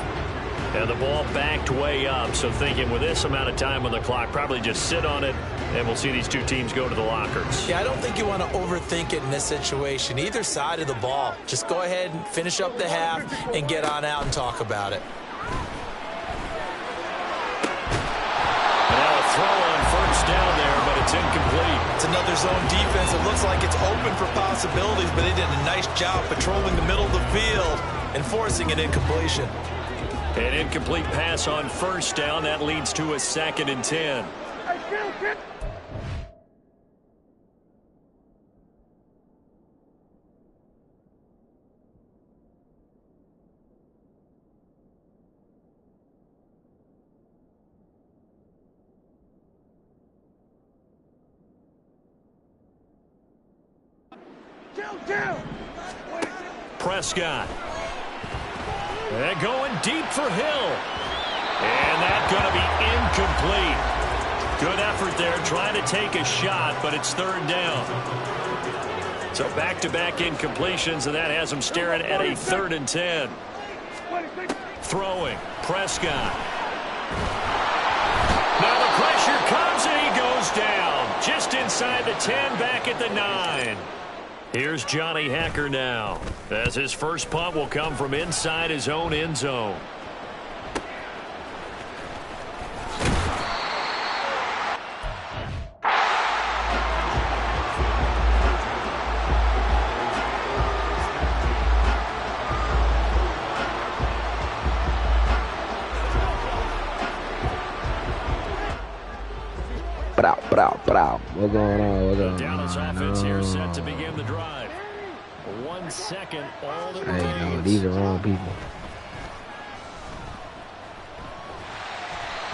And the ball backed way up, so thinking with this amount of time on the clock, probably just sit on it, and we'll see these two teams go to the lockers. Yeah, I don't think you want to overthink it in this situation. Either side of the ball. Just go ahead and finish up the half and get on out and talk about it. Now a throw on 1st down there, but it's incomplete. It's another zone defense. It looks like it's open for possibilities, but they did a nice job patrolling the middle of the field and forcing an incompletion. An incomplete pass on 1st down. That leads to a 2nd and 10. Prescott. And going deep for Hill. And that's going to be incomplete. Good effort there trying to take a shot, but it's 3rd down. So back-to-back incompletions, and that has him staring at a 3rd and 10. Throwing. Prescott. Now the pressure comes, and he goes down. Just inside the 10, back at the 9. Here's Johnny Hacker now, as his first punt will come from inside his own end zone. What's going on? The Dallas offense here set to begin the drive. 1 second, all that remains. Hey, no, these are wrong people.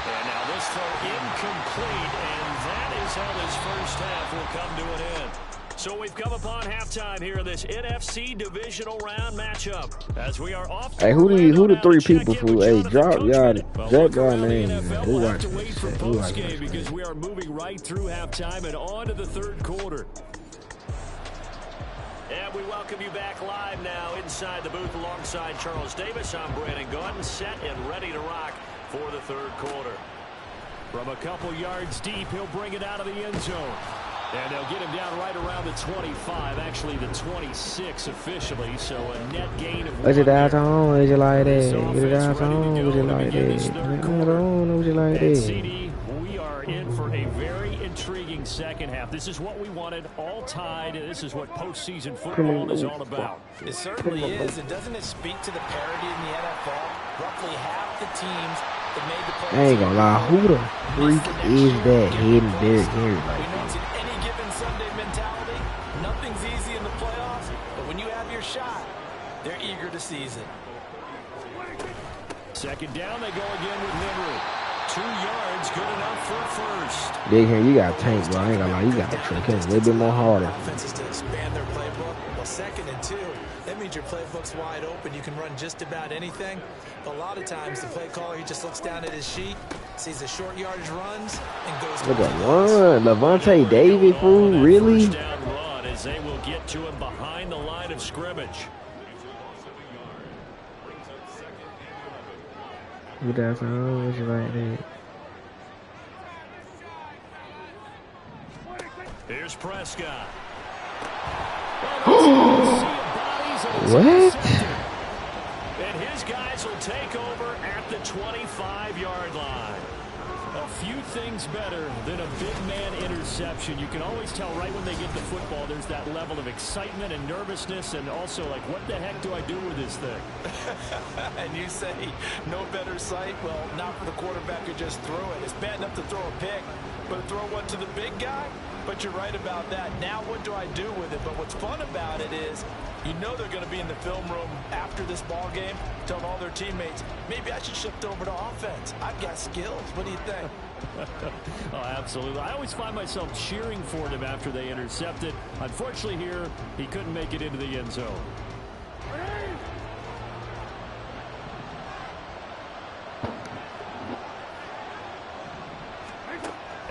And now this throw incomplete, and that is how this first half will come to an end. So we've come upon halftime here in this NFC divisional round matchup. As we are off. Hey, who the 3 people for? Hey, drop y'all name. We'll have to wait for post-game because we are moving right through halftime and on to the third quarter. And we welcome you back live now inside the booth alongside Charles Davis. I'm Brandon Gordon, set and ready to rock for the third quarter. From a couple yards deep, he'll bring it out of the end zone. And they'll get him down right around the 25, actually the 26 officially, so a net gain of 1. Is it out on? Is it like that? Is it out on? Is it like that? Is it on? Is it like that? CD, we are in for a very intriguing second half. This is what we wanted, all tied. This is what postseason football is all about. It certainly is. And doesn't it speak to the parity in the NFL? Roughly half the teams that made the playoffs. I ain't gonna lie. Who the freak is that hitting Derrick Henry like that? Sunday mentality. Nothing's easy in the playoffs, but when you have your shot, they're eager to seize it. Second down, they go again with Henry. 2 yards, good enough for first. Derrick Henry, you got tank, bro. I ain't gonna lie. You got to trick him a little bit more harder. Offenses to expand their playbook. Well, 2nd and 2, that means your playbook's wide open. You can run just about anything. But a lot of times, the play caller, he just looks down at his sheet, sees the short yardage runs, and goes. Look at one. Levante David, fool. Really? First down run as they will get to him behind the line of scrimmage. Who does on? What's like that? Here's Prescott. What? And his guys will take over at the 25-yard line. A few things better than a big man interception. You can always tell right when they get the football, there's that level of excitement and nervousness, and also like, what the heck do I do with this thing? And you say no better sight? Well, not for the quarterback who just threw it. It's bad enough to throw a pick, but throw one to the big guy? But you're right about that. Now what do I do with it? But what's fun about it is you know they're going to be in the film room after this ball game, telling all their teammates, maybe I should shift over to offense. I've got skills. What do you think? Oh, absolutely. I always find myself cheering for them after they intercept it. Unfortunately here, he couldn't make it into the end zone.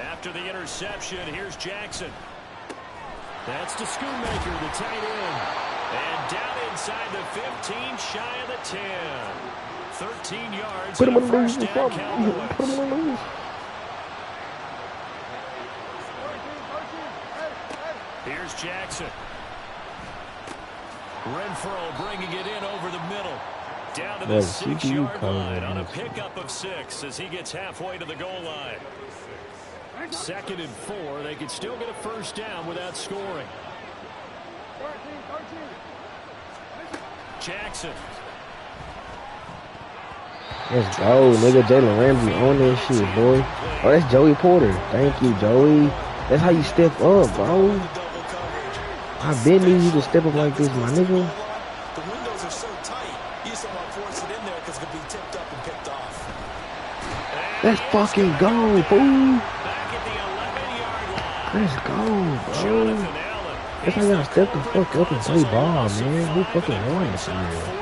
After the interception, here's Jackson. That's to Schoonmaker, the tight end. And down inside the 15, shy of the 10. 13 yards. Put him on the first down, Cowboys. Put him on the loose. Here's Jackson. Renfro bringing it in over the middle. Down to the 6-yard line on a pickup of 6 as he gets halfway to the goal line. 2nd and 4. They could still get a first down without scoring. Jackson. Let's go, nigga. Jalen Ramsey on this shit, boy. Oh, that's Joey Porter. Thank you, Joey. That's how you step up, bro. I've been needing you to step up like this, my nigga. The windows are so tight. You someone force it in there because it could be tipped up and picked off. Let's fucking go, fool. Let's go, bro. That's how y'all step the fuck up and play ball, man. Who fucking won this year?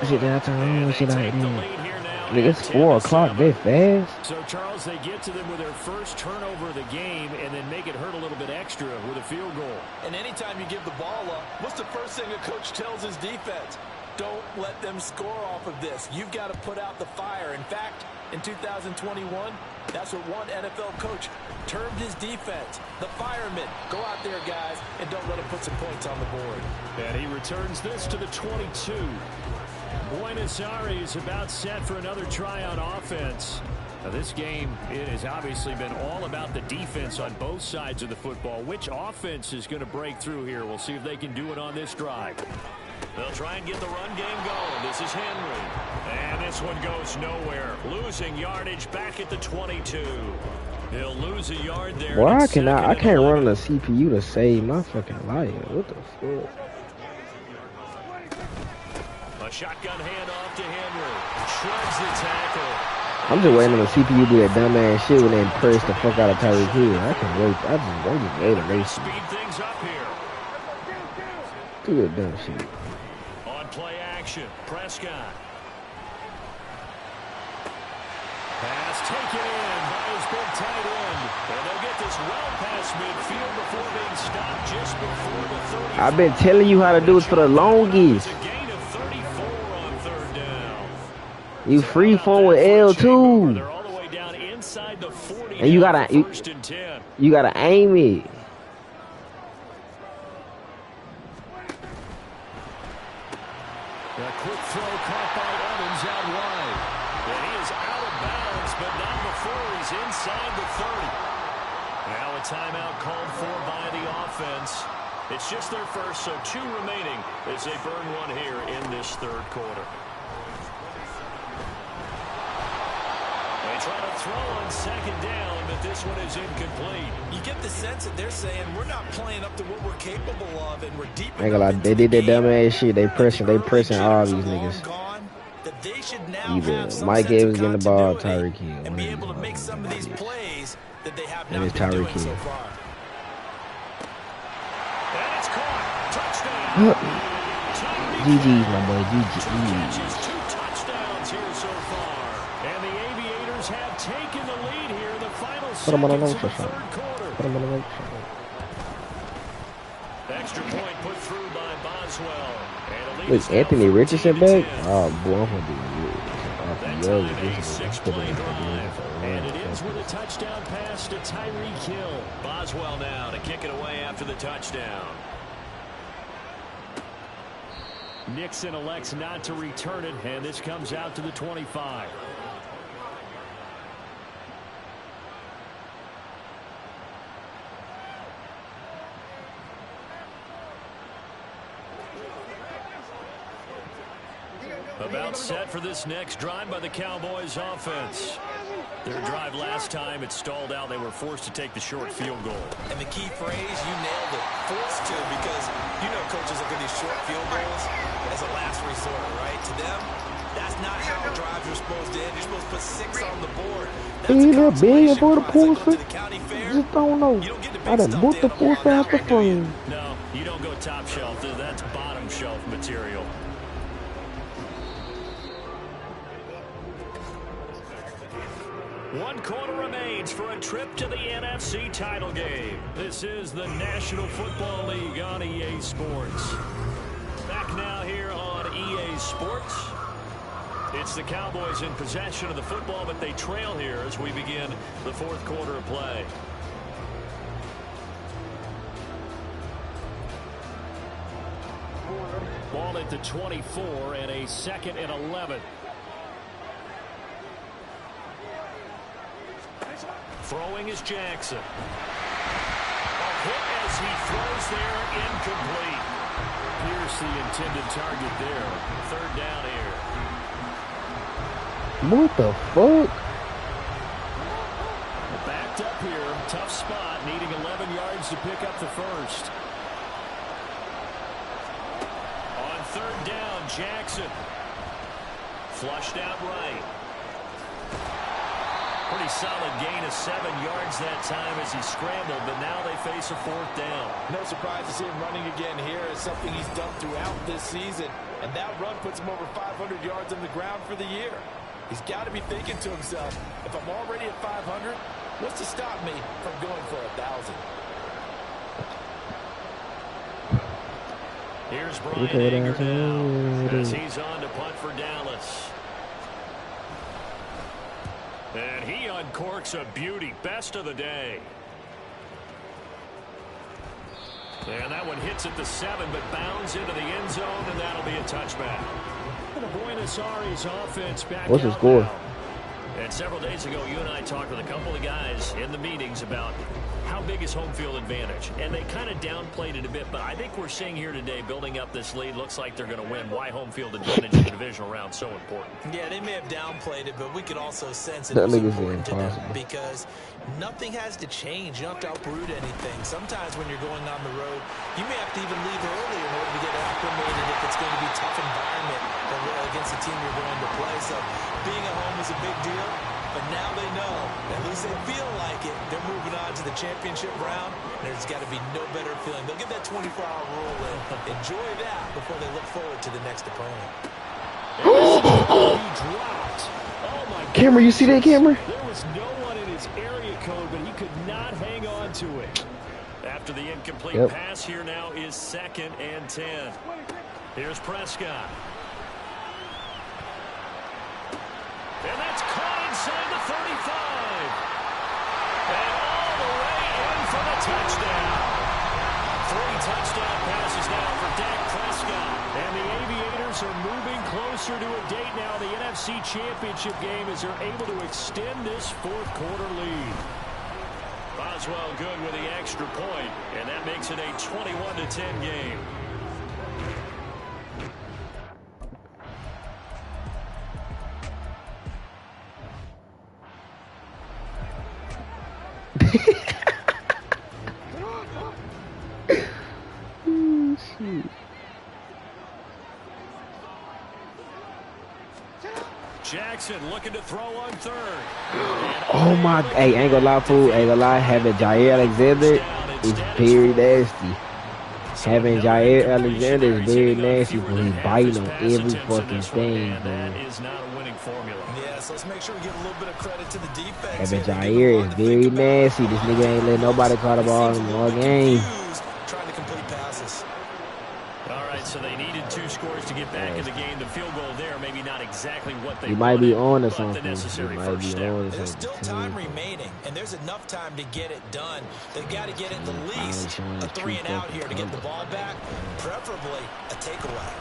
Shit, that's how shit like that. Nigga, it's 4 o'clock. They fast. So, Charles, they get to them with their first turnover of the game and then make it hurt a little bit extra with a field goal. And anytime you give the ball up, what's the first thing a coach tells his defense? Don't let them score off of this. You've got to put out the fire. In fact, in 2021, that's what one NFL coach termed his defense. The firemen. Go out there, guys, and don't let them put some points on the board. And he returns this to the 22. Buenos Aires about set for another try on offense. Now, this game, it has obviously been all about the defense on both sides of the football. Which offense is going to break through here? We'll see if they can do it on this drive. They'll try and get the run game going. This is Henry. And this one goes nowhere. Losing yardage back at the 22. He'll lose a yard there. Well, I can't run on the CPU to save my fucking life. What the fuck? A shotgun handoff to Henry. Shrugs the tackle. I'm just waiting on the CPU to do that dumbass shit when they press the fuck out of Tyreek Hill. I can't wait. I'm just waiting to race. Speed things up here. Do that dumb shit. On play action, Prescott. Pass taken in by his big tight end. And they'll get this well past midfield before being stopped just before the 30. I've been telling you how to do it for the longest. It's a gain of 34 on third down. You free form with L2. They're all the way down inside the 40. And you gotta aim it. A quick throw caught by Evans out wide. And he is out of bounds, but not before he's inside the 30. Now a timeout called for by the offense. It's just their first, so 2 remaining as they burn one here in this third quarter. They try to throw on second down, but this one is incomplete. You get the sense that they're saying we're not playing up to what we're capable of, and we're deep. I ain't gonna lie, they did that dumb ass shit. They pressing all these niggas. Either Mike Evans getting the ball, Tyreek Hill. And be able to make some of these plays that they have not been doing so far. And it's caught. Touchdown. GG's, my boy. GG's. 2 touchdowns here so far. And the Aviators have taken the lead here in the final seconds of the third quarter. Extra point put through by Boswell. Wait, Anthony Richardson back? Oh, boy, I'm gonna be and it ends with a touchdown pass to Tyreek Hill. Boswell now to kick it away after the touchdown. Nixon elects not to return it, and this comes out to the 25. About set for this next drive by the Cowboys offense. Their drive last time, it stalled out. They were forced to take the short field goal. And the key phrase, you nailed it, forced to, because you know coaches look at these short field goals as a last resort, right? To them, that's not how drives are supposed to end. You're supposed to put 6 on the board. Ain't that big for the Porsche? Just don't know. I done booked the 4 faster frame. No, you don't go top shelf. That's bottom shelf material. One quarter remains for a trip to the NFC title game. This is the National Football League on EA Sports. Back now here on EA Sports. It's the Cowboys in possession of the football, but they trail here as we begin the fourth quarter of play. Ball at the 24 and a 2nd and 11. Throwing is Jackson. A hit as he throws there, incomplete. Here's the intended target there. Third down here. What the fuck? Backed up here. Tough spot. Needing 11 yards to pick up the first. On third down, Jackson. Flushed out right. Pretty solid gain of 7 yards that time as he scrambled, but now they face a 4th down. No surprise to see him running again here. It's something he's done throughout this season. And that run puts him over 500 yards on the ground for the year. He's got to be thinking to himself, if I'm already at 500, what's to stop me from going for 1,000? Here's Brian Anger now as he's on to punt for Dallas. And he uncorks a beauty. Best of the day. And that one hits at the 7, but bounds into the end zone, and that'll be a touchback. And the Buenos Aires offense back. What's the score? Now. And several days ago, you and I talked with a couple of guys in the meetings about how big is home field advantage. And they kind of downplayed it a bit, but I think we're seeing here today, building up this lead, looks like they're going to win. Why home field advantage in the divisional round so important? Yeah, they may have downplayed it, but we could also sense it was important to them because nothing has to change. You don't have to uproot anything. Sometimes when you're going on the road, you may have to even leave early in order to get acclimated if it's going to be a tough environment. The place of being at home is a big deal, but now they know, at least they feel like it, they're moving on to the championship round. There's got to be no better feeling. They'll get that 24-hour rule in. Enjoy that before they look forward to the next opponent. Camera, you see that, camera? There was no one in his area code, but he could not hang on to it. After the incomplete pass, here now is 2nd and 10. Here's Prescott. And that's caught inside the 35. And all the way in for the touchdown. 3 touchdown passes now for Dak Prescott. And the Aviators are moving closer to a date now in the NFC Championship game as they're able to extend this 4th quarter lead. Boswell good with the extra point, and that makes it a 21-10 game. Jackson looking to throw on 3rd. Oh my, hey, ain't gonna lie, fool. Ain't gonna lie, having Jair Alexander is very nasty. Having Jair Alexander is very nasty, but he's biting on every fucking thing, man. That is not a winning formula. Yeah, so let's make sure we give a little bit of credit to the defense. Having Jair is very nasty. This nigga ain't let nobody call the ball in one game. Trying to complete passes. All right, so they needed 2 scores to get back in the game. The field goal there, maybe not exactly what they He might be on or but something. the necessary He might first be step. on or There's something. still time remaining, and there's enough time to get it done. They've got to get at the least a 3 and out here to get the ball back, preferably a takeaway.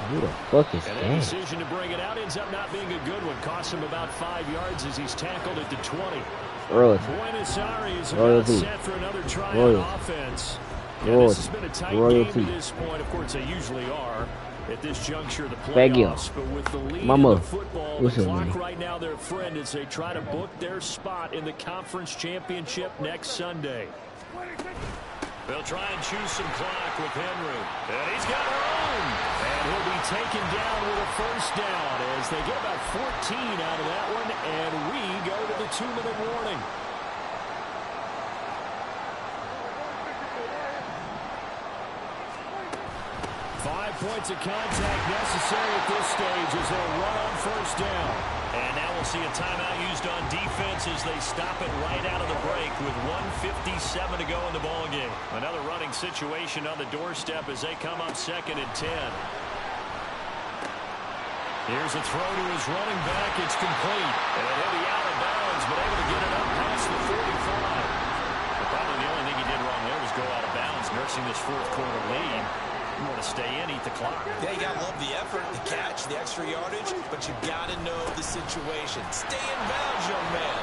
Who the fuck is And that that? decision to bring it out ends up not being a good one. Costs him about 5 yards as he's tackled at the 20. Royalty. Buenos Aires about Royalty. set for another try Royalty. on offense. Royalty. This has been a tight Royalty. game to this point. Of course, they usually are at this juncture of the Thank you. playoffs. But with the lead Mama. in the football, What's the up, clock man? right now their friend as they try to book their spot in the conference championship next Sunday. They'll try and choose some clock with Henry. And he's got room. And he'll be taken down with a first down as they get about 14 out of that one. And we go to the 2-minute warning. Five points of contact necessary at this stage as they'll run on first down. And now we'll see a timeout used on defense as they stop it right out of the break with 1:57 to go in the ballgame. Another running situation on the doorstep as they come up 2nd and 10. Here's a throw to his running back. It's complete. And he'll be out of bounds, but able to get it up past the 45. But probably the only thing he did wrong there was go out of bounds, nursing this 4th quarter lead. You want to stay in, eat the clock. Yeah, you got to love the effort, the catch, the extra yardage, but you got to know the situation. Stay in bounds, young man.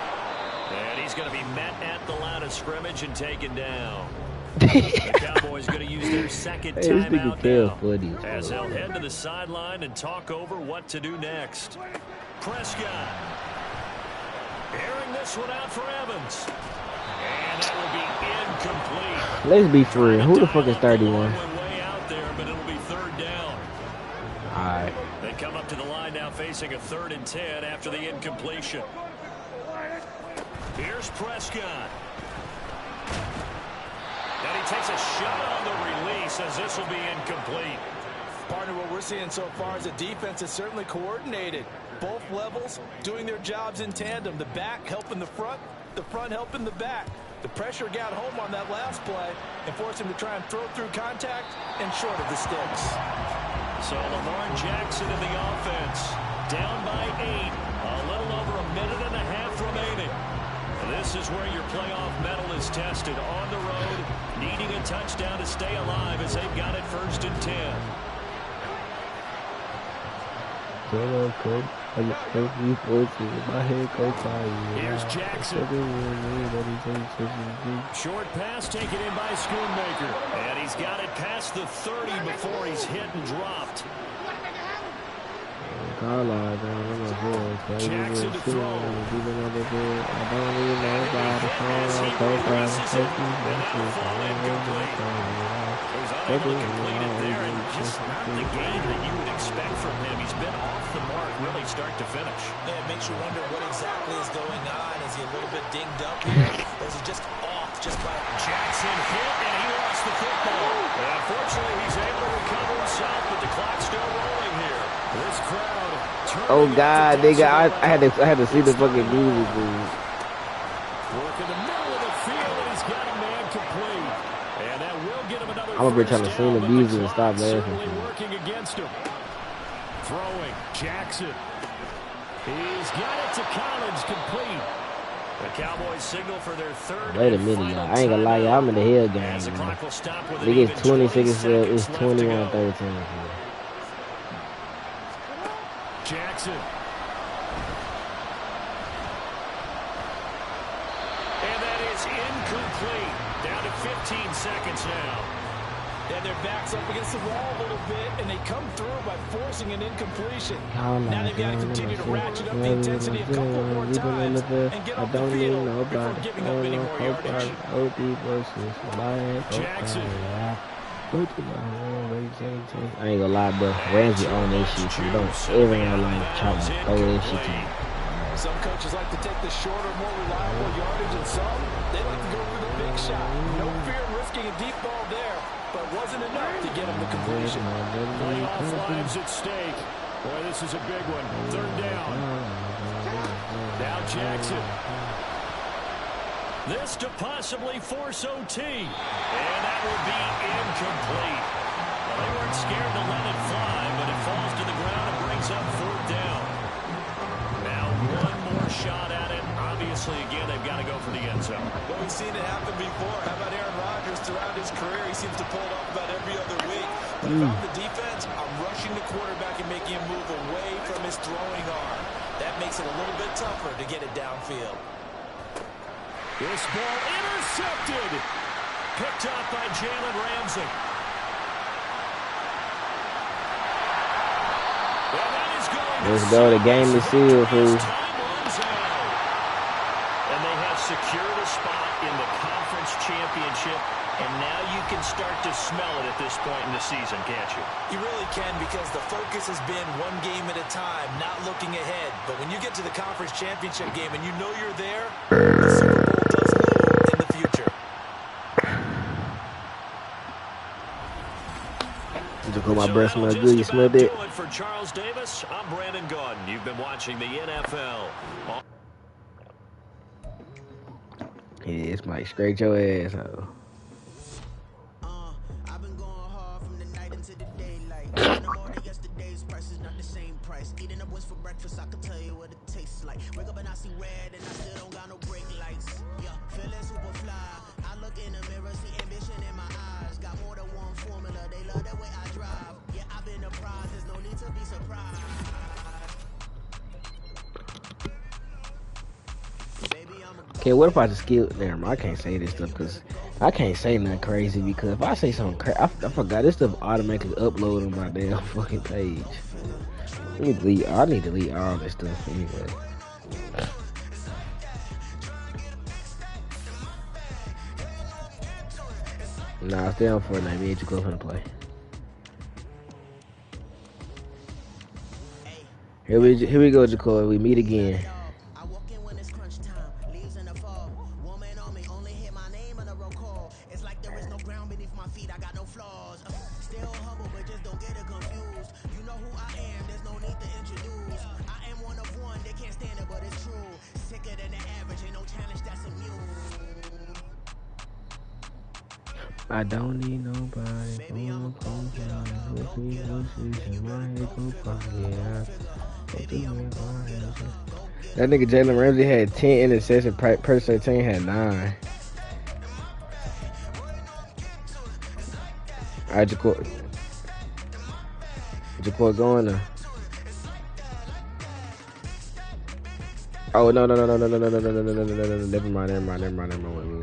And he's going to be met at the line of scrimmage and taken down. The Cowboys going to use their 2nd timeout now as they'll head to the sideline and talk over what to do next. Prescott airing this one out for Evans. And that will be incomplete. Let's be for real. Who the fuck is 31? But it'll be 3rd down. All right. They come up to the line now facing a 3rd and 10 after the incompletion. Here's Prescott. And he takes a shot on the release as this will be incomplete. Partner, what we're seeing so far is a defense that's certainly coordinated. Both levels doing their jobs in tandem. The back helping the front helping the back. The pressure got home on that last play and forced him to try and throw through contact and short of the sticks. So Lamar Jackson in the offense. Down by 8. A little over a minute and a half remaining. This is where your playoff medal is tested on the road, needing a touchdown to stay alive as they've got it 1st and 10. Here's Jackson. Short pass taken in by Schoonmaker. And he's got it past the 30 before he's hit and dropped. Jackson to throw. Completed there, and just not the game that you would expect from him. He's been off the mark really start to finish. Yeah, it makes you wonder what exactly is going on. Is he a little bit dinged up here? Or is he just off just by... Jackson hit, and he lost the football. And unfortunately, he's able to recover himself, but the clock's still rolling here. This crowd... Oh, God, nigga, I had to see the fucking music, dude. Work in the middle of the field, and he's got a man complete. And that will get him another I'm over here trying to sing the music and stop laughing. Certainly working against him. Throwing, Jackson. He's got it to Collins, complete. The Cowboys signal for their third. Wait a minute, y'all. I ain't gonna lie, y'all. I'm in the hell game, man. Nigga, it's 20 seconds left. It's 21-13. Jackson. And that is incomplete. Down to 15 seconds now. And their backs up against the wall a little bit, and they come through by forcing an incompletion. Now they've got to continue to ratchet up the intensity a couple more times and get off the field before giving up any more yardage. Jackson. I ain't gonna lie, bro. Ramsey on that shit. So don't ever in your life try to throw that shit to me. Some coaches like to take the shorter, more reliable yardage, and some, they like to go for the big shot. No fear in risking a deep ball there, but it wasn't enough to get him the completion. Playoff lives at stake. Boy, this is a big one. Third down. Now Jackson. This to possibly force OT. And that will be incomplete. Well, they weren't scared to let it fly, but it falls to the ground and brings up fourth down. Now one more shot at it. Obviously, again, they've got to go for the end zone. Well, we've seen it happen before. How about Aaron Rodgers throughout his career? He seems to pull it off about every other week. But if I'm the defense, I'm rushing the quarterback and making him move away from his throwing arm. That makes it a little bit tougher to get it downfield. This ball intercepted. Picked up by Jalen Ramsey. Let's go. The game is sealed, fool. And they have secured a spot in the conference championship. And now you can start to smell it at this point in the season, can't you? You really can, because the focus has been one game at a time, not looking ahead. But when you get to the conference championship game and you know you're there, the Super Bowl does loom in the future. Just put my breath smell good. You smelled it? For Charles Davis, I'm Brandon Gaudin. You've been watching the NFL. Yeah, it's Mike. Straight your ass out. I've been going hard from the night into the daylight. No more than yesterday's price is not the same price. Eating up what's for breakfast, I can tell you what it tastes like. Wake up and I see red and I still don't got no brake lights. Yeah, feeling super fly. I look in the mirror, see ambition in my eyes. Got more than one formula, they love the way I drive. Yeah, I've been a prize, there's no need to be surprised. Okay, what if I just skip? Damn, I can't say this stuff because I can't say nothing crazy, because if I say something crazy, I forgot this stuff automatically upload on my damn fucking page. I need to delete all this stuff anyway. Nah, stay on Fortnite. Me and you go finna play. Here we go, Jacoy. We meet again. I don't need nobody. That nigga Jalen Ramsey had 10 interceptions. Per 13 had 9. Alright, Jacoy going now. Oh no. Never mind.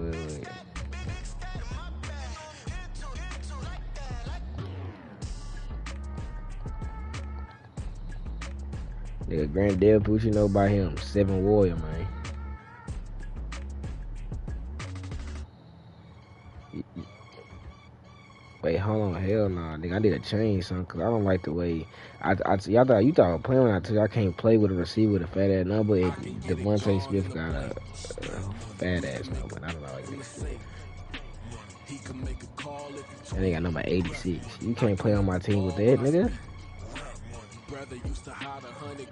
Wait. Nigga, Grand Dale, what you know about him? 7 Warrior, man. Wait, hold on. hell no, nigga. I need to change something because I don't like the way. Y'all thought you thought playing when I told you I can't play with a receiver with a fat ass number. And Devontae Smith got a fat ass number. I don't know like this. And they got number 86. You can't play on my team with that, nigga. Brother used to hide 100.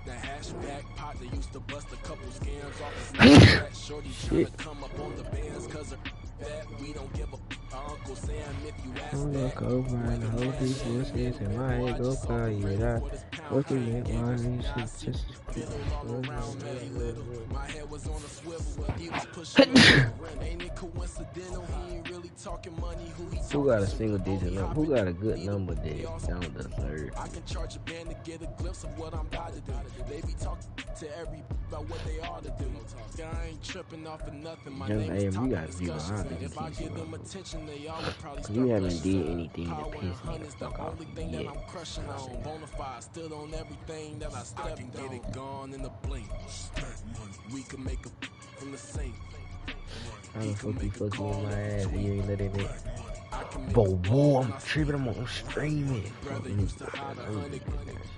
The hashback partner used to bust a couple scams off the shorty trying to come up on the bands cause of that we don't give a Uncle Sam if you ask that. Go find the whole these voices in my head, go call you that. What's the name? My head was on a swivel when he was pushing the rim. Ain't it coincidental? He ain't really talking money. Who got a single digit number? Who got a good number that don't deserve? I can charge a band to get a glimpse of what I'm about to do. They be talking to every about what they ought to do. I ain't tripping off of nothing. My name is you got zero. if I give them attention, they all would probably start. You haven't did anything to piss me the fuck off thing yet. that I'm crushing on. Bonafide, still on everything that I step can get it gone in the blink. We can make a from the sink. How the fuck you fucking with my ass and you ain't letting it? But whoa, I'm tripping, I'm streaming. Brother used to hide 100.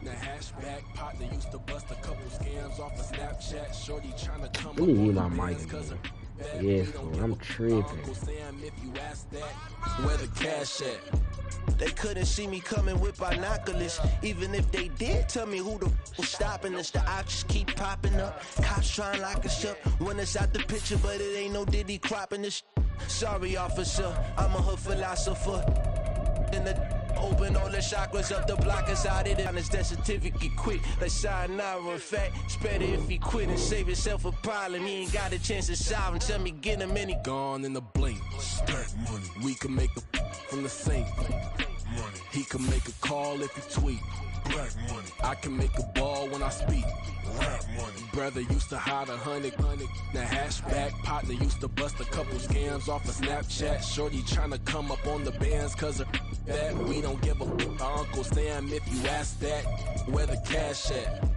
The hashback partner used to bust a couple scams off of Snapchat. Shorty trying to come up on my mic. Yes, I'm tripping. Where the cash at? They couldn't see me coming with binoculars. Even if they did, tell me who the f was stopping us. The options keep popping up. Cops trying to lock us up. When it's out the picture, but it ain't no Diddy cropping this. Sorry, officer, I'm a hood philosopher. In the open all the chakras up the block inside it. On his death certificate quick. Like sayonara, in fact, it's better if he quit and save himself a problem. He ain't got a chance to solve him. Tell me get him and he gone in the blink. We can make a from the sink. He can make a call if he tweet. I can make a ball when I speak. Brother used to hide 100. The hashback partner used to bust a couple scams off of Snapchat. Shorty trying to come up on the bands cause of that. We don't give a Uncle Sam if you ask that. Where the cash at?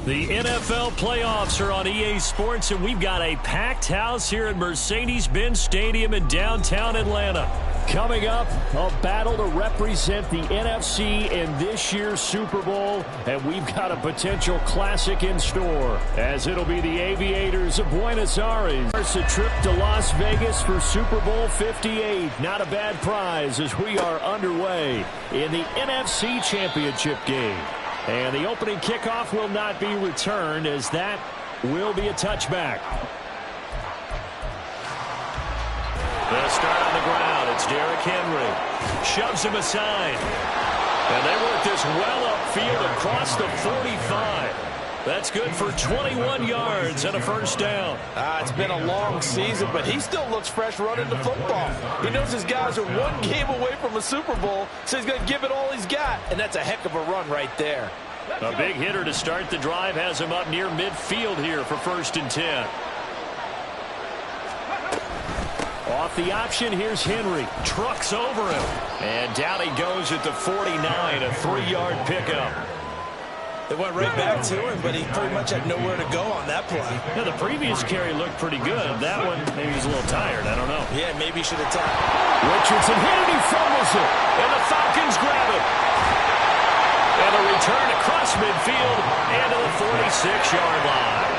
The NFL playoffs are on EA Sports, and we've got a packed house here at Mercedes-Benz Stadium in downtown Atlanta. Coming up, a battle to represent the NFC in this year's Super Bowl, and we've got a potential classic in store, as it'll be the Aviators of Buenos Aires. It's a trip to Las Vegas for Super Bowl 58. Not a bad prize as we are underway in the NFC Championship game. And the opening kickoff will not be returned, as that will be a touchback. They'll start on the ground. It's Derrick Henry. Shoves him aside. And they work this well upfield across the 45. That's good for 21 yards and a first down. It's been a long season, but he still looks fresh running the football. He knows his guys are one game away from a Super Bowl, so he's going to give it all he's got. And that's a heck of a run right there. A big hitter to start the drive has him up near midfield here for 1st and 10. Off the option, here's Henry. Trucks over him. And down he goes at the 49, a 3-yard pickup. They went right back to him, but he pretty much had nowhere to go on that play. Yeah, the previous carry looked pretty good. That one, maybe he's a little tired. I don't know. Yeah, maybe he should have tapped. Richardson hit it, he fumbles it. And the Falcons grab it. And a return across midfield and to the 46-yard line.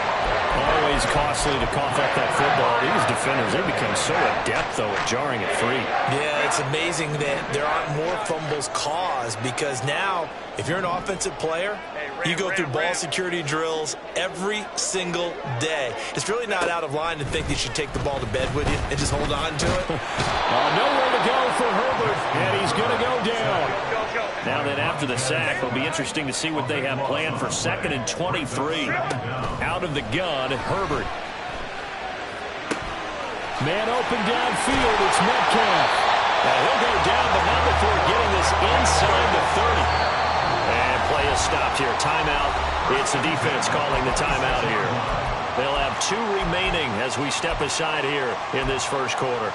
Always costly to cough up that football. These defenders, they become so adept, though, at jarring it free. Yeah, it's amazing that there aren't more fumbles caused because now, if you're an offensive player, you go through ball security drills every single day. It's really not out of line to think that you should take the ball to bed with you and just hold on to it. Nowhere to go for Herbert, and he's going to go down. Now then, after the sack, it'll be interesting to see what they have planned for 2nd and 23. Out of the gun, Herbert. Man open downfield, it's Metcalf. Now he'll go down, but not before getting this inside the 30. And play is stopped here. Timeout. It's the defense calling the timeout here. They'll have 2 remaining as we step aside here in this first quarter.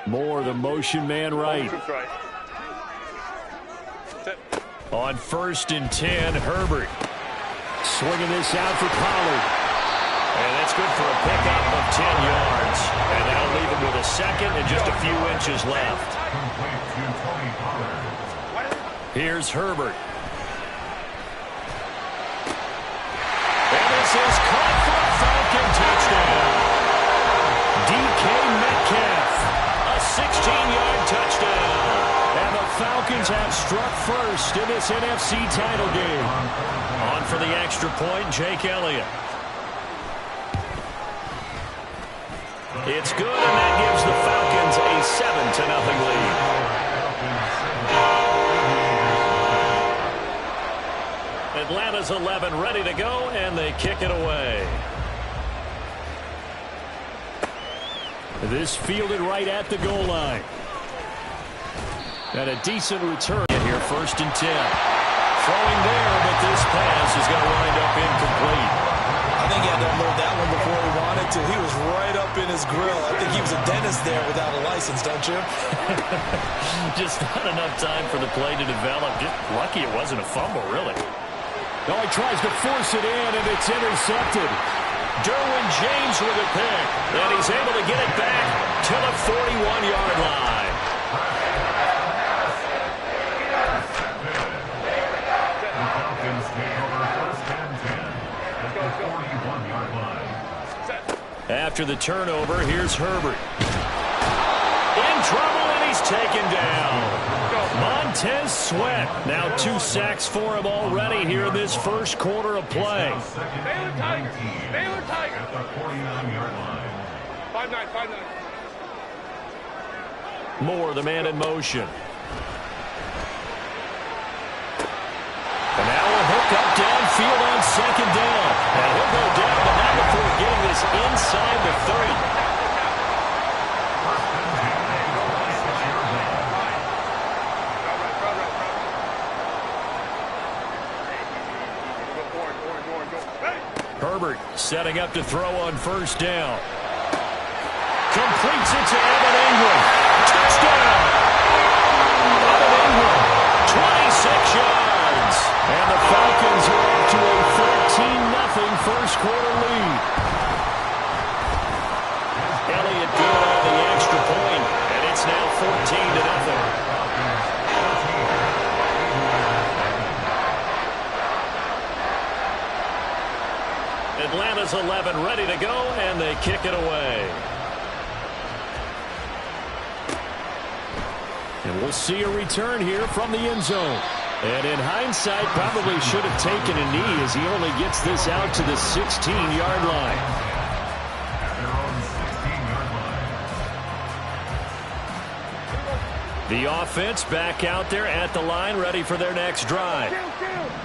Moore, the motion man right. On 1st and 10, Herbert. Swinging this out for Pollard. And that's good for a pickup of 10 yards. And that'll leave him with a second and just a few inches left. Here's Herbert. And this is caught for a Falcon touchdown. DK Metcalf. A 16-yard touchdown. And the Falcons have struck first in this NFC title game. On for the extra point, Jake Elliott. It's good, and that gives the Falcons a 7-0 lead. Atlanta's 11 ready to go, and they kick it away. This fielded right at the goal line. And a decent return here, 1st and 10. Throwing there, but this pass is going to wind up incomplete. I think he had to unload that one before he wanted to. He was right up in his grill. I think he was a dentist there without a license, don't you? Just not enough time for the play to develop. Just lucky it wasn't a fumble, really. Oh, he tries to force it in, and it's intercepted. Derwin James with a pick, and he's able to get it back to the 41-yard line. After the turnover, here's Herbert. In trouble, and he's taken down. Montez Sweat. Now 2 sacks for him already here in this first quarter of play. Baylor Tigers. Baylor Tigers. At the 49-yard line. 5-9. Moore, the man in motion. And now a hook up downfield on 2nd down. And he'll go down, but not before getting this inside the 30. Herbert setting up to throw on 1st down. Completes it to Evan Ingram. Touchdown! Evan Ingram, 26 yards. And the Falcons are up to a 13-0 first quarter lead. Elliott good on the extra point, and it's now 14-0. Atlanta's 11 ready to go, and they kick it away. And we'll see a return here from the end zone. And in hindsight, probably should have taken a knee as he only gets this out to the 16-yard line. The offense back out there at the line, ready for their next drive.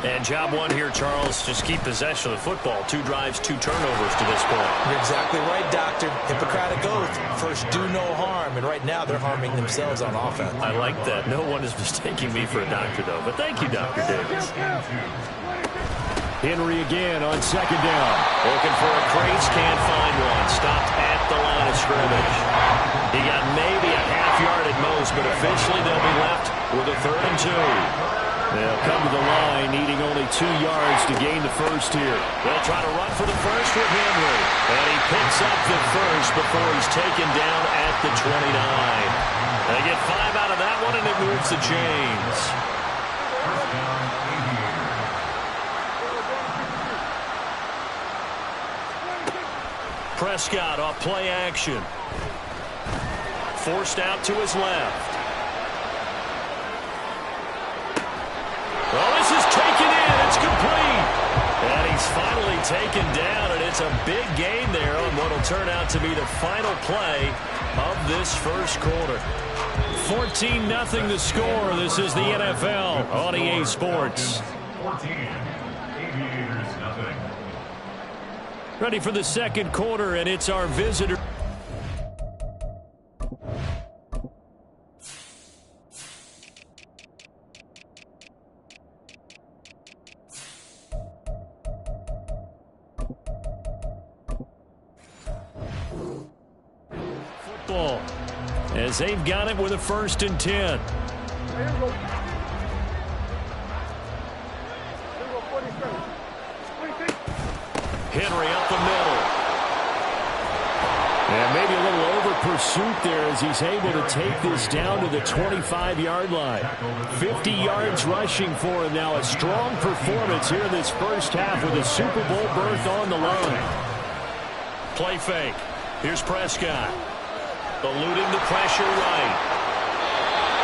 And job one here, Charles, just keep possession of the football. 2 drives, 2 turnovers to this point. You're exactly right, Doctor. Hippocratic oath. First, do no harm. And right now, they're harming themselves on offense. I like that. No one is mistaking me for a doctor, though. But thank you, Dr. Davis. Henry again on second down. Looking for a crease, can't find one. Stopped at the line of scrimmage. He got maybe a half yard at most, but officially they'll be left with a 3rd and 2. They'll come to the line needing only 2 yards to gain the first here. They'll try to run for the first with Henry. And he picks up the first before he's taken down at the 29. They get 5 out of that one, and it moves the chains. Prescott off play action. Forced out to his left. Oh, this is taken in. It's complete. And he's finally taken down, and it's a big gain there on what will turn out to be the final play of this first quarter. 14-0 the score. This is the NFL on EA Sports. 14. Aviators, nothing. Ready for the second quarter, and it's our visitor. Football, as they've got it with a 1st and 10. Henry up the middle. And maybe a little over pursuit there as he's able to take this down to the 25-yard line. 50 yards rushing for him now. A strong performance here in this first half with a Super Bowl berth on the line. Play fake. Here's Prescott. Eluding the pressure right.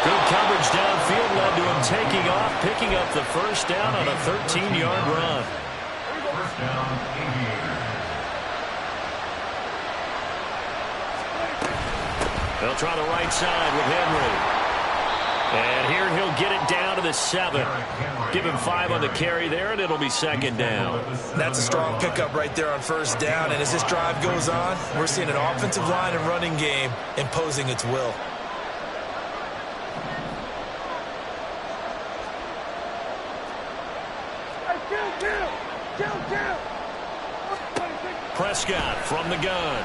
Good coverage downfield led to him taking off, picking up the first down on a 13-yard run. First down, Aviators. They'll try the right side with Henry. And here he'll get it down to the 7. Give him 5 on the carry there, and it'll be 2nd down. That's a strong pickup right there on 1st down. And as this drive goes on, we're seeing an offensive line and running game imposing its will. Prescott from the gun.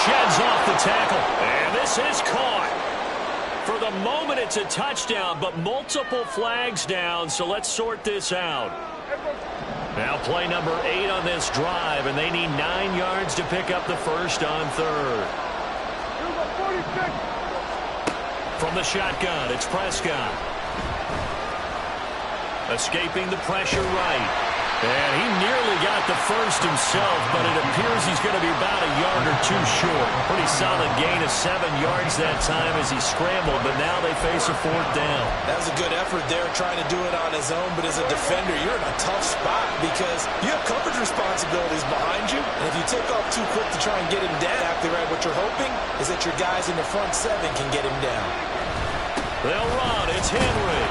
Sheds off the tackle. And this is caught. For the moment, it's a touchdown, but multiple flags down, so let's sort this out. Now play number 8 on this drive, and they need 9 yards to pick up the first on 3rd. From the shotgun, it's Prescott. Escaping the pressure right. And he nearly got the first himself, but it appears he's going to be about a yard or 2 short. Pretty solid gain of 7 yards that time as he scrambled, but now they face a 4th down. That was a good effort there, trying to do it on his own, but as a defender, you're in a tough spot because you have coverage responsibilities behind you, and if you take off too quick to try and get him down, exactly right, what you're hoping is that your guys in the front 7 can get him down. They'll run. It's Henry.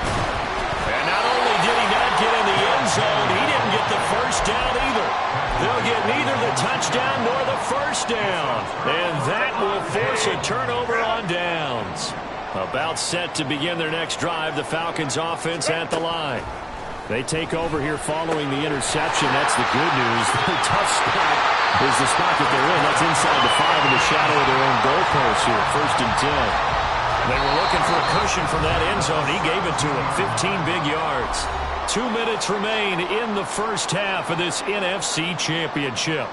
And not only did he not get in the end zone, he didn't get the first down either. They'll get neither the touchdown nor the first down. And that will force a turnover on downs. About set to begin their next drive, the Falcons offense at the line. They take over here following the interception. That's the good news. The tough spot is the spot that they're in. That's inside the 5 in the shadow of their own goalpost here. 1st and 10. They were looking for a cushion from that end zone. He gave it to him. 15 big yards. 2 minutes remain in the first half of this NFC Championship.